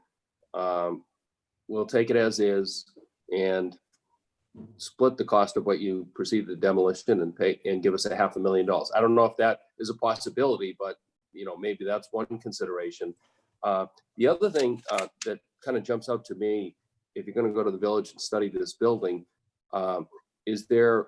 we'll take it as is and split the cost of what you perceive the demolition and pay and give us $500,000. I don't know if that is a possibility, but maybe that's one consideration. The other thing that kind of jumps out to me, if you're going to go to the village and study this building, is there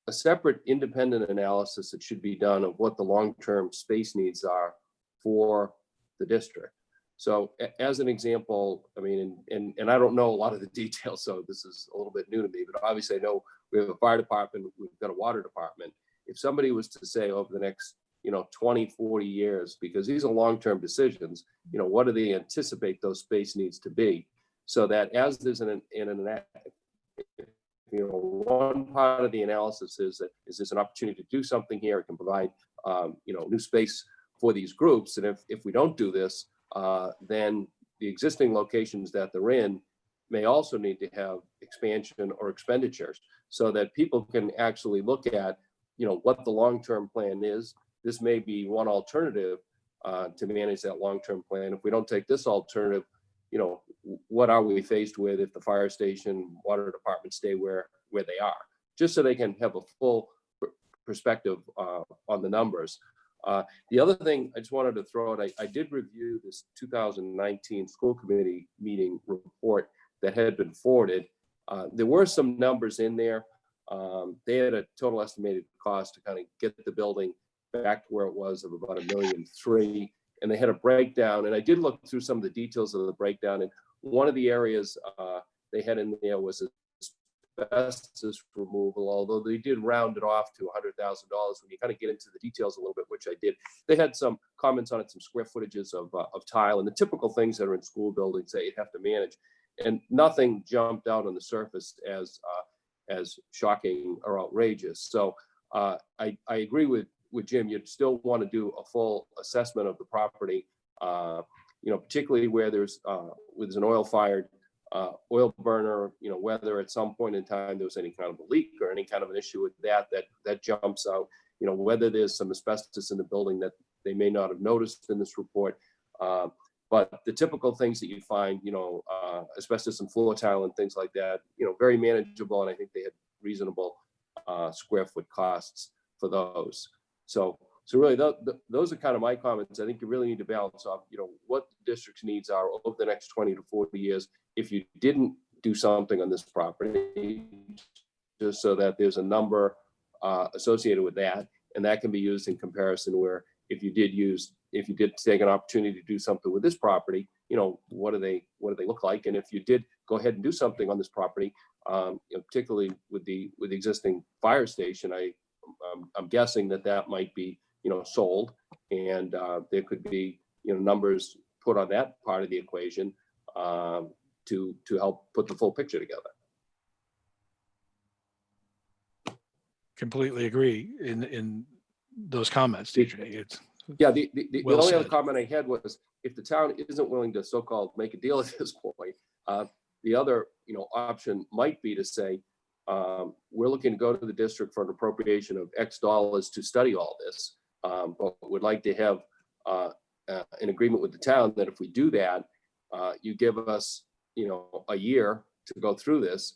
a separate independent analysis that should be done of what the long-term space needs are for the district? So as an example, I mean, and I don't know a lot of the details, so this is a little bit new to me, but obviously I know we have a fire department, we've got a water department. If somebody was to say over the next, 20, 40 years, because these are long-term decisions, what do they anticipate those space needs to be? So that as there's one part of the analysis is this an opportunity to do something here? It can provide, new space for these groups. And if we don't do this, then the existing locations that they're in may also need to have expansion or expenditures so that people can actually look at, what the long-term plan is. This may be one alternative to manage that long-term plan. If we don't take this alternative, what are we faced with if the fire station, water department stay where they are, just so they can have a full perspective on the numbers. The other thing I just wanted to throw out, I did review this 2019 school committee meeting report that had been forwarded. There were some numbers in there. They had a total estimated cost to kind of get the building back to where it was of about $1.3 million. And they had a breakdown, and I did look through some of the details of the breakdown. And one of the areas they had in there was asbestos removal, although they did round it off to $100,000. When you kind of get into the details a little bit, which I did, they had some comments on it, some square footages of tile and the typical things that are in school buildings that you have to manage. And nothing jumped out on the surface as shocking or outrageous. So I agree with Jim. You'd still want to do a full assessment of the property, particularly where there's an oil-fired oil burner, whether at some point in time there was any kind of a leak or any kind of an issue with that jumps out, whether there's some asbestos in the building that they may not have noticed in this report. But the typical things that you find, asbestos and floor tile and things like that, very manageable. And I think they had square foot costs for those. So really, those are kind of my comments. I think you really need to balance off, what the district's needs are over the next 20 to 40 years. If you didn't do something on this property, just so that there's a number associated with that, and that can be used in comparison where if you did take an opportunity to do something with this property, what do they look like? And if you did go ahead and do something on this property, particularly with the existing fire station, I'm guessing that might be sold, and there could be numbers put on that part of the equation to help put the full picture together. Completely agree in those comments, DJ. Yeah, the Well only other said. comment I had was if the town isn't willing to so-called make a deal at this point, the other option might be to say, we're looking to go to the district for an appropriation of X dollars to study all this, but would like to have an agreement with the town that if we do that, you give us a year to go through this,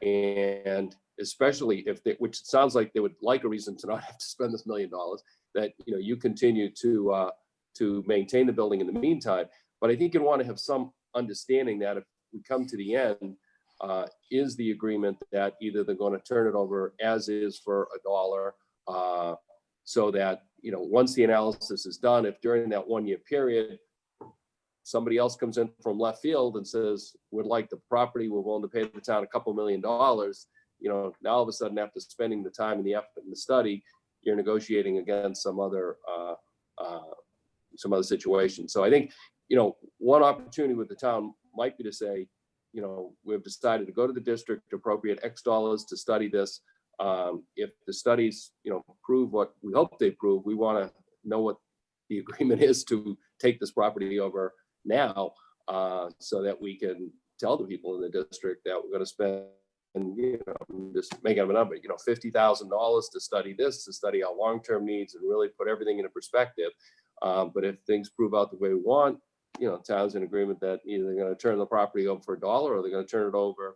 and especially if they, which sounds like they would like a reason to not have to spend this $1 million, that you continue to maintain the building in the meantime. But I think you want to have some understanding that if we come to the end, is the agreement that either they're going to turn it over as is for $1, so that once the analysis is done, if during that 1 year period somebody else comes in from left field and says, we'd like the property, we're willing to pay the town a couple $1 million, now all of a sudden, after spending the time and the effort and the study, you're negotiating against some other situation. So I think, one opportunity with the town might be to say, we've decided to go to the district to appropriate X dollars to study this. If the studies, prove what we hope they prove, we want to know what the agreement is to take this property over now, so that we can tell the people in the district that we're going to spend, just make up a number, $50,000 to study this, to study our long-term needs and really put everything into perspective. But if things prove out the way we want, town's in agreement that either they're going to turn the property over for $1 or they're going to turn it over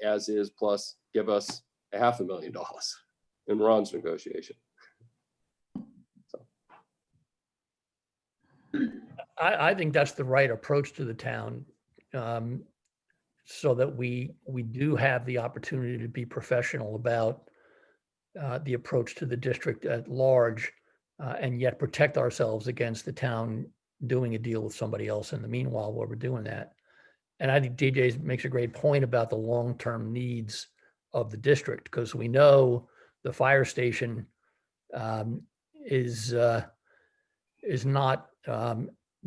as is, plus give us $500,000 in Ron's negotiation. I think that's the right approach to the town, so that we do have the opportunity to be professional about the approach to the district at large, and yet protect ourselves against the town doing a deal with somebody else in the meanwhile while we're doing that. And I think DJ makes a great point about the long-term needs of the district, because we know the fire station is not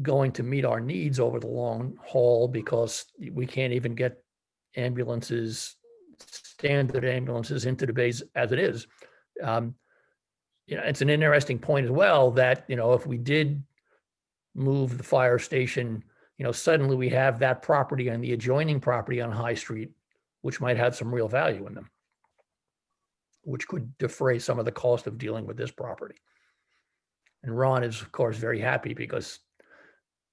going to meet our needs over the long haul, because we can't even get standard ambulances into the base as it is. It's an interesting point as well that, if we did move the fire station, suddenly we have that property and the adjoining property on High Street, which might have some real value in them, which could defray some of the cost of dealing with this property. And Ron is, of course, very happy because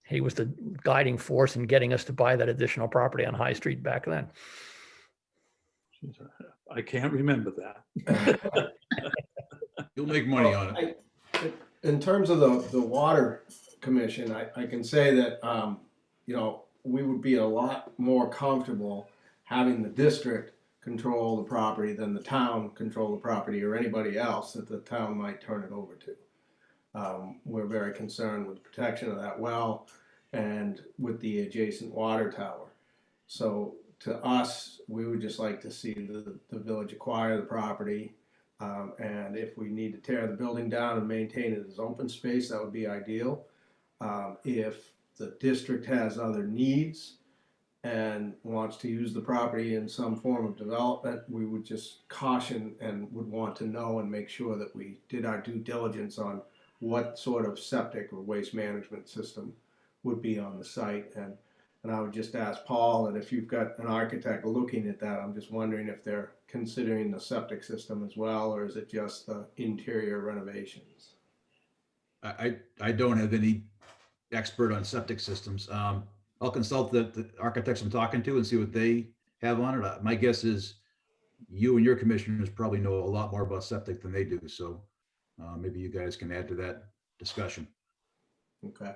he was the guiding force in getting us to buy that additional property on High Street back then. I can't remember that. You'll make money on it. In terms of the water commission, I can say that, we would be a lot more comfortable having the district control the property than the town control the property or anybody else that the town might turn it over to. We're very concerned with the protection of that well and with the adjacent water tower. So to us, we would just like to see the village acquire the property. And if we need to tear the building down and maintain it as open space, that would be ideal. If the district has other needs and wants to use the property in some form of development, we would just caution and would want to know and make sure that we did our due diligence on what sort of septic or waste management system would be on the site. And And I would just ask Paul, and if you've got an architect looking at that, I'm just wondering if they're considering the septic system as well, or is it just the interior renovations? I don't have any expert on septic systems. I'll consult the architects I'm talking to and see what they have on it. My guess is you and your commissioners probably know a lot more about septic than they do. So maybe you guys can add to that discussion. Okay.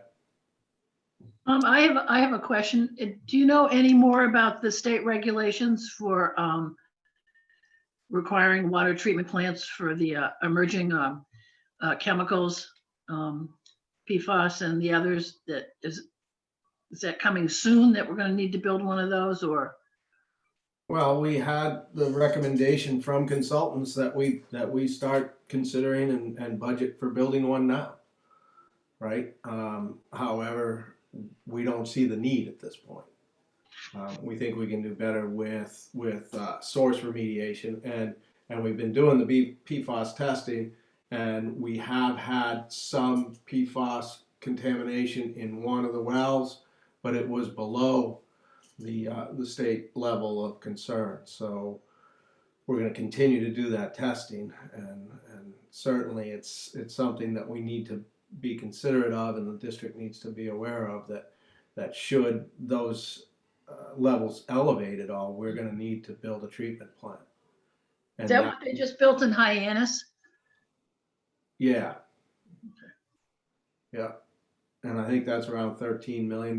I have a question. Do you know any more about the state regulations for requiring water treatment plants for the emerging chemicals, PFAS and the others? Is that coming soon that we're going to need to build one of those, or? Well, we had the recommendation from consultants that we start considering and budget for building one now, right? However, we don't see the need at this point. We think we can do better with source remediation, and we've been doing the PFAS testing, and we have had some PFAS contamination in one of the wells, but it was below the state level of concern. So we're going to continue to do that testing, and certainly it's something that we need to be considerate of, and the district needs to be aware of, that should those levels elevate at all, we're going to need to build a treatment plant. And Is that what they just built in Hyannis? yeah. Yeah. And I think that's around $13 million.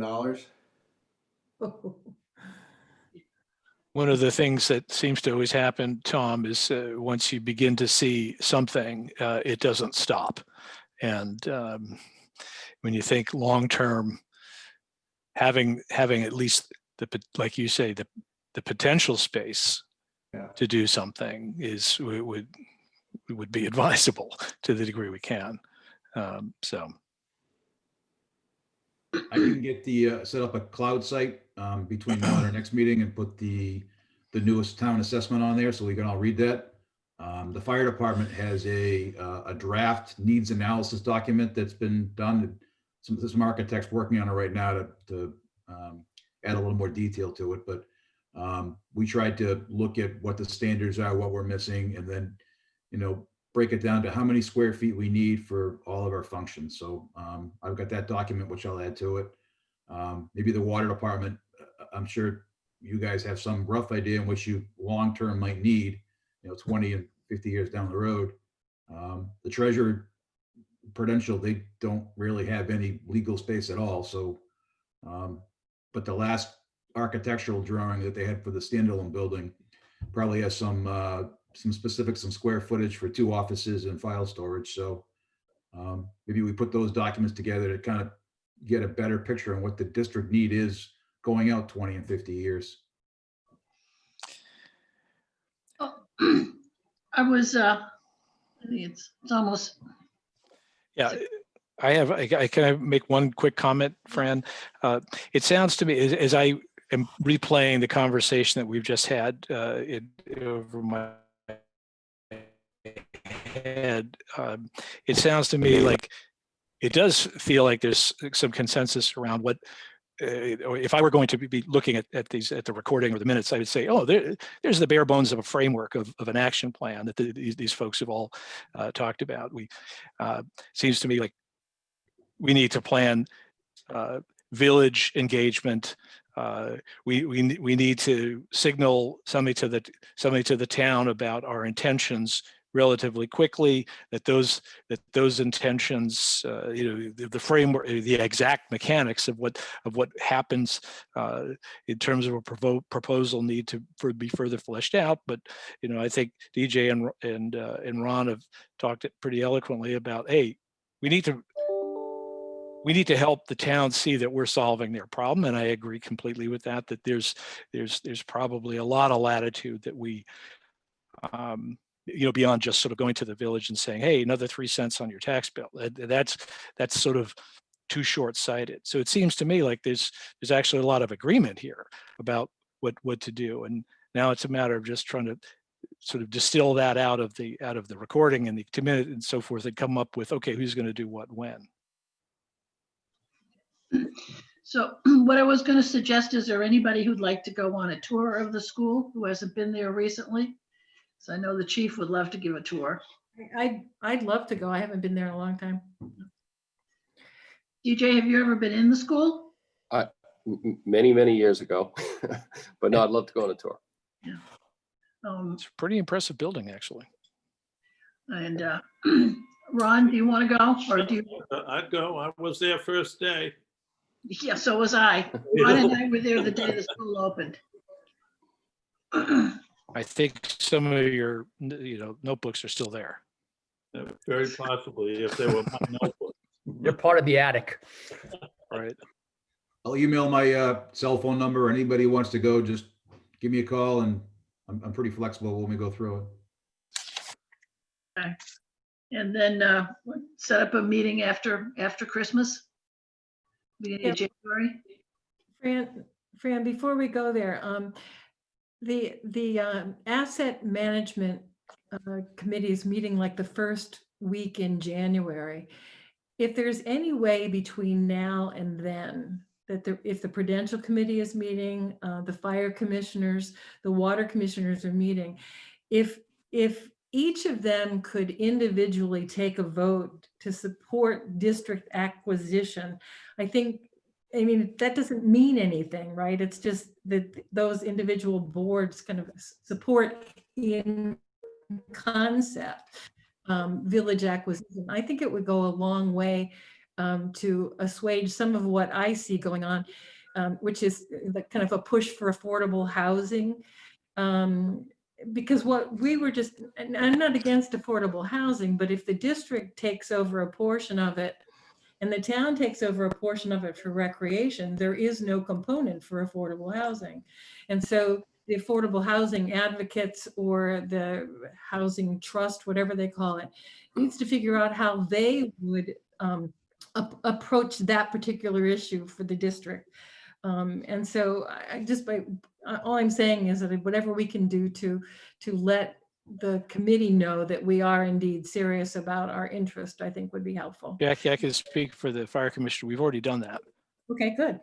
One of the things that seems to always happen, Tom, is once you begin to see something, it doesn't stop. And when you think long-term, having at least like you say, the potential space to do something would be advisable to the degree we can. So I can get set up a cloud site between now and our next meeting and put the newest town assessment on there so we can all read that. The fire department has a draft needs analysis document that's been done. Some architects working on it right now to add a little more detail to it. But we tried to look at what the standards are, what we're missing, and then, break it down to how many square feet we need for all of our functions. So I've got that document, which I'll add to it. Maybe the water department, I'm sure you guys have some rough idea in which you long-term might need, 20 and 50 years down the road. The treasurer, Prudential, they don't really have any legal space at all. So, but the last architectural drawing that they had for the standalone building probably has some specifics, some square footage for 2 offices and file storage. So maybe we put those documents together to kind of get a better picture on what the district need is going out 20 and 50 years. I was, I think it's almost. yeah, can I make one quick comment, Fran? It sounds to me, as I am replaying the conversation that we've just had over my head, it sounds to me like it does feel like there's some consensus around what, or if I were going to be looking at the recording or the minutes, I would say, oh, there's the bare bones of a framework of an action plan that these folks have all talked about. Seems to me like we need to plan village engagement. We need to signal something to the town about our intentions relatively quickly, that those intentions, the framework, the exact mechanics of what happens in terms of a proposal need to be further fleshed out. But I think DJ and Ron have talked pretty eloquently about, hey, we need to help the town see that we're solving their problem, and I agree completely with that. That there's probably a lot of latitude that we beyond just sort of going to the village and saying, hey, another 3 cents on your tax bill. That's sort of too short-sighted. So it seems to me like there's actually a lot of agreement here about what to do. And now it's a matter of just trying to sort of distill that out of the recording and the 2 minutes and so forth, and come up with, okay, who's going to do what when. So what I was going to suggest, is there anybody who'd like to go on a tour of the school who hasn't been there recently? So I know the chief would love to give a tour. I'd love to go. I haven't been there in a long time. DJ, have you ever been in the school? Many, many years ago, but no, I'd love to go on a tour. It's a pretty impressive building, actually. And Ron, do you want to go, or do you? I'd go. I was there first day. Yeah, so was I. Ron and I were there the day the school opened. I think some of your, notebooks are still there. Very possibly, if they were my notebook. They're part of the attic. Right. I'll email my cell phone number. Anybody who wants to go, just give me a call, and I'm pretty flexible when we go through it. Okay. And then set up a meeting after Christmas, beginning of January. Fran, before we go there, the asset management committee is meeting like the first week in January. If there's any way between now and then that if the Prudential Committee is meeting, the fire commissioners, the water commissioners are meeting, if each of them could individually take a vote to support district acquisition, I mean, that doesn't mean anything, right? It's just that those individual boards kind of support in concept village acquisition. I think it would go a long way to assuage some of what I see going on, which is the kind of a push for affordable housing. Because what we were just, and I'm not against affordable housing, but if the district takes over a portion of it and the town takes over a portion of it for recreation, there is no component for affordable housing. And so the affordable housing advocates or the housing trust, whatever they call it, needs to figure out how they would approach that particular issue for the district. And so all I'm saying is that whatever we can do to let the committee know that we are indeed serious about our interest, I think would be helpful. Jackie, I can speak for the fire commissioner. We've already done that. Okay, good.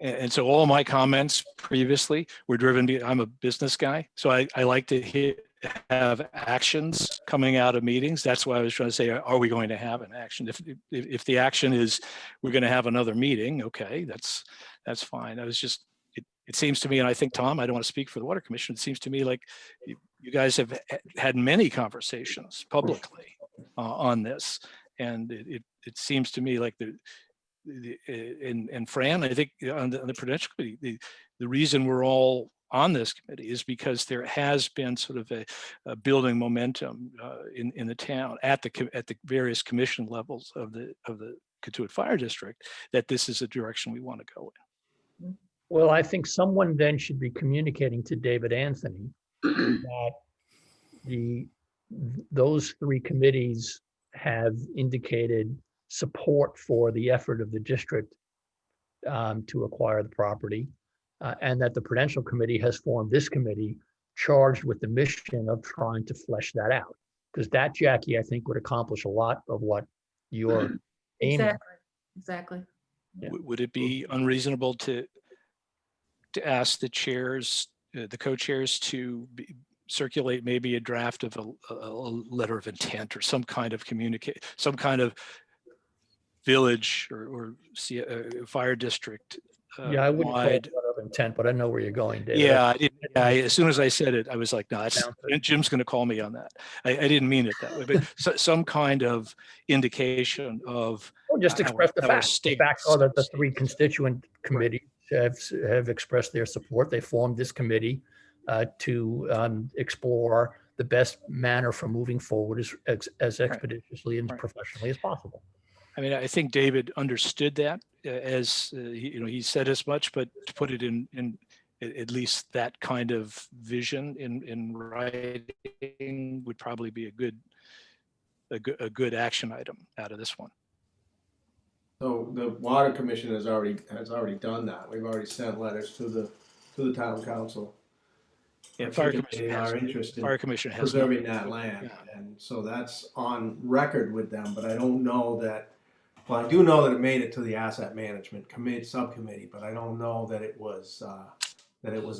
And so all my comments previously were driven, I'm a business guy, so I like to have actions coming out of meetings. That's why I was trying to say, are we going to have an action? If the action is we're going to have another meeting, okay, that's fine. I was just, it seems to me, and I think, Tom, I don't want to speak for the water commission, it seems to me like you guys have had many conversations publicly on this, and it seems to me like and Fran, I think on the Prudential Committee, the reason we're all on this committee is because there has been sort of a building momentum in the town at the various commission levels of the Katuitt Fire District, that this is a direction we want to go in. Well, I think someone then should be communicating to David Anthony that those three committees have indicated support for the effort of the district to acquire the property, and that the Prudential Committee has formed this committee charged with the mission of trying to flesh that out. Because that, Jackie, I think would accomplish a lot of what you're aiming at. Exactly. Yeah. Would it be unreasonable to ask the chairs, the co-chairs, to circulate maybe a draft of a letter of intent or some kind of some kind of village or fire district Yeah, I wouldn't call it wide. a letter of intent, but I know where you're going, David. Yeah, as soon as I said it, I was like, no, Jim's going to call me on that. I didn't mean it that way, but some kind of indication of. Or just express the fact. The fact are that the three constituent committees have expressed their support. They formed this committee to explore the best manner for moving forward as expeditiously and professionally as possible. I mean, I think David understood that as he said as much, but to put it in at least that kind of vision in writing would probably be a good action item out of this one. So the water commission has already done that. We've already sent letters to the town council. Yeah, fire commission has preserving that land, and so that's on record with them. But I don't know that Well, I do know that it made it to the asset management committee, subcommittee, but I don't know that it was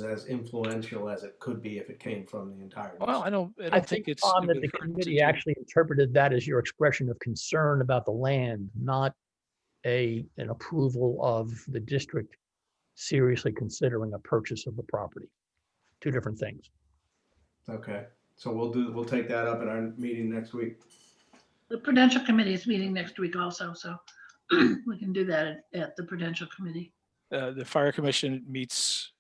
as influential as it could be if it came from the entire Well, district. I I don't think, think Tom, it that would the hurt to committee do. actually interpreted that as your expression of concern about the land, not an approval of the district seriously considering a purchase of the property. Two different things. Okay, so we'll take that up at our meeting next week. The Prudential Committee is meeting next week also, so we can do that at the Prudential Committee. The fire commission meets,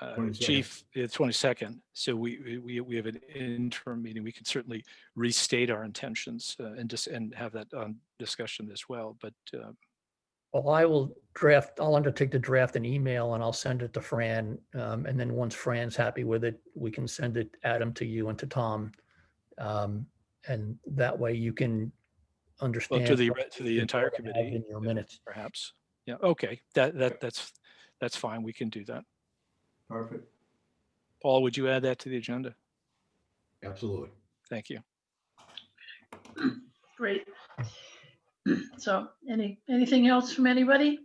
22nd. chief, the 22nd. So we have an interim meeting. We can certainly restate our intentions and have that discussion as well. But Well, I'll undertake to draft an email and I'll send it to Fran. And then once Fran's happy with it, we can send it, Adam, to you and to Tom. And that way you can well, understand. to the what entire you have committee in your minutes. perhaps. Yeah. Okay. That's fine. We can do that. Perfect. Paul, would you add that to the agenda? Absolutely. Thank you. Great. So anything else from anybody?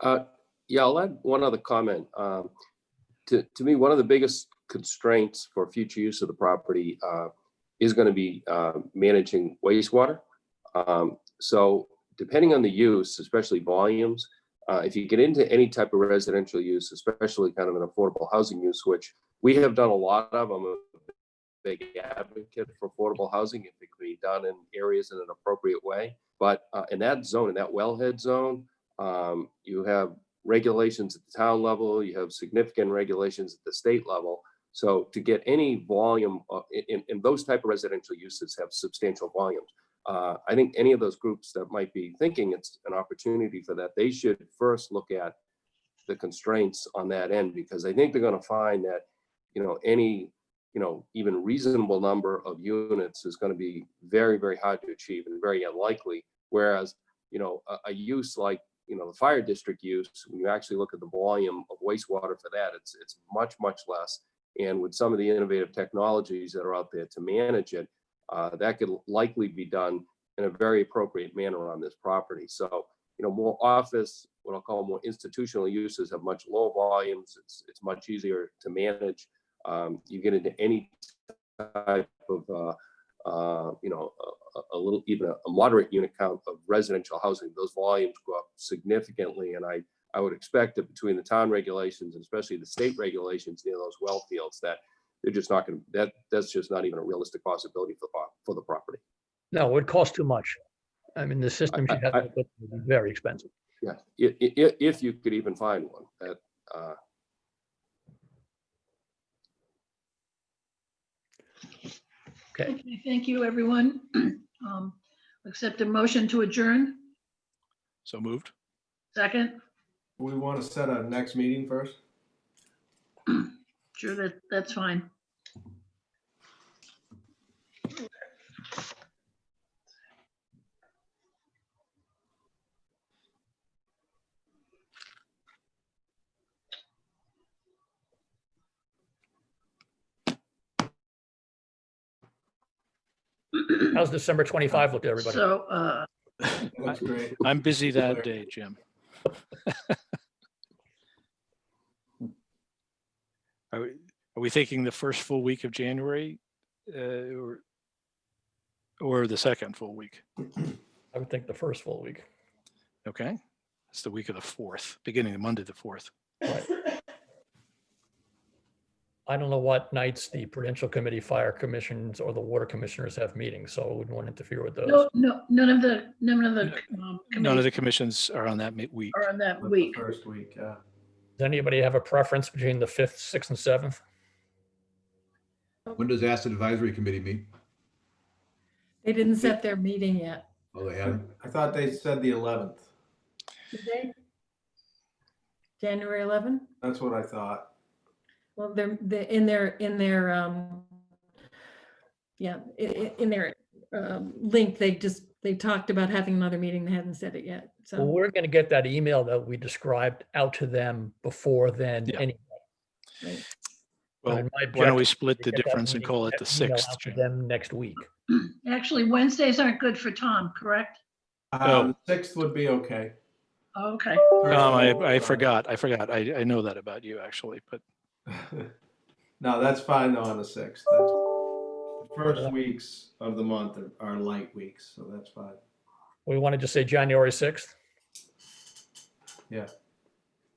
Yeah, I'll add one other comment. To me, one of the biggest constraints for future use of the property is going to be managing wastewater. So depending on the use, especially volumes, if you get into any type of residential use, especially kind of an affordable housing use, which we have done a lot of, I'm a big advocate for affordable housing if it can be done in areas in an appropriate way. But in that zone, in that wellhead zone, you have regulations at the town level, you have significant regulations at the state level. So to get any volume in those type of residential uses have substantial volumes. I think any of those groups that might be thinking it's an opportunity for that, they should first look at the constraints on that end, because I think they're going to find that, any, even reasonable number of units is going to be very, very hard to achieve and very unlikely. Whereas, a use like, the fire district use, when you actually look at the volume of wastewater for that, it's much, much less. And with some of the innovative technologies that are out there to manage it, that could likely be done in a very appropriate manner on this property. So, more office, what I'll call more institutional uses have much lower volumes. It's much easier to manage. You get into any type of, a little, even a moderate unit count of residential housing, those volumes go up significantly. And I would expect that between the town regulations, and especially the state regulations near those well fields, that they're just not going to, that's just not even a realistic possibility for the property. No, it would cost too much. I mean, the system should have to be very expensive. Yeah, if you could even find one. That, Okay. Okay, thank you, everyone. Accept a motion to adjourn. So moved. Second, We want to set a next meeting first. sure, that's fine. How's December 25 look to everybody? So, That's great. I'm busy that day, Jim. Are we thinking the first full week of January, or the second full week? I would think the first full week. Okay, it's the week of the 4th, beginning of Monday the 4th. Right. I don't know what nights the Prudential Committee, Fire Commissions, or the Water Commissioners have meetings, so I wouldn't want to interfere with those. no, none of the None of committees the commissions are on that week. are on that That's the week. first week, yeah. Does anybody have a preference between the 5th, 6th, and 7th? When does Asset Advisory Committee meet? They didn't set their meeting yet. Oh, they haven't? I thought they said the 11th. Did they? January 11? That's what I thought. Well, they're in their link, they talked about having another meeting. They hadn't said it yet. Well, So we're going to get that email that we described out to them before then. Yeah. Anyway. right. Well, And my why don't we objective split is the to get that difference and meeting- call it the that email 6th, out to Jim? them next week. Actually, Wednesdays aren't good for Tom, correct? 6th would be okay. Okay, I forgot. I know that about you actually, but No, that's fine though on the 6th. That's, the first weeks of the month are light weeks, so that's fine. We want to just say January 6th. Yeah.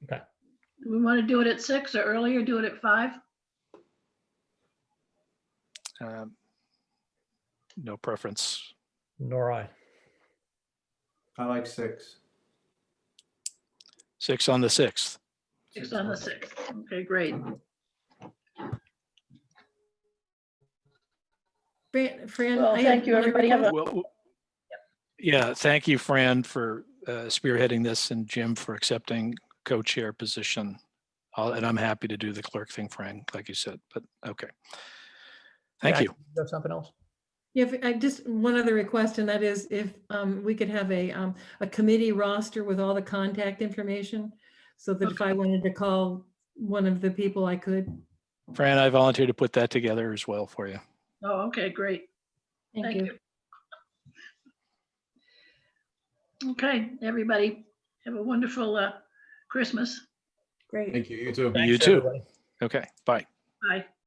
Okay. do we want to do it at 6 or earlier, do it at 5? no preference. Nor I. I like 6. 6 on the 6th. 6 on the 6th. Okay, great. Fran, Well, I thank you, one other everybody. Have a, Well, yeah, thank you, Fran, for spearheading this, and Jim for accepting co-chair position. And I'm happy to do the clerk thing, Fran, like you said, but okay. Thank Jack, you. you have something else? Yeah, I just one other request, and that is if we could have a committee roster with all the contact information, so that if I wanted to call one of the people, I could. Fran, I volunteer to put that together as well for you. oh, okay, great. Thank you. Okay, everybody, have a wonderful Christmas. Great. Thank you. You too. You Thanks, too. everybody. Okay, bye. Bye.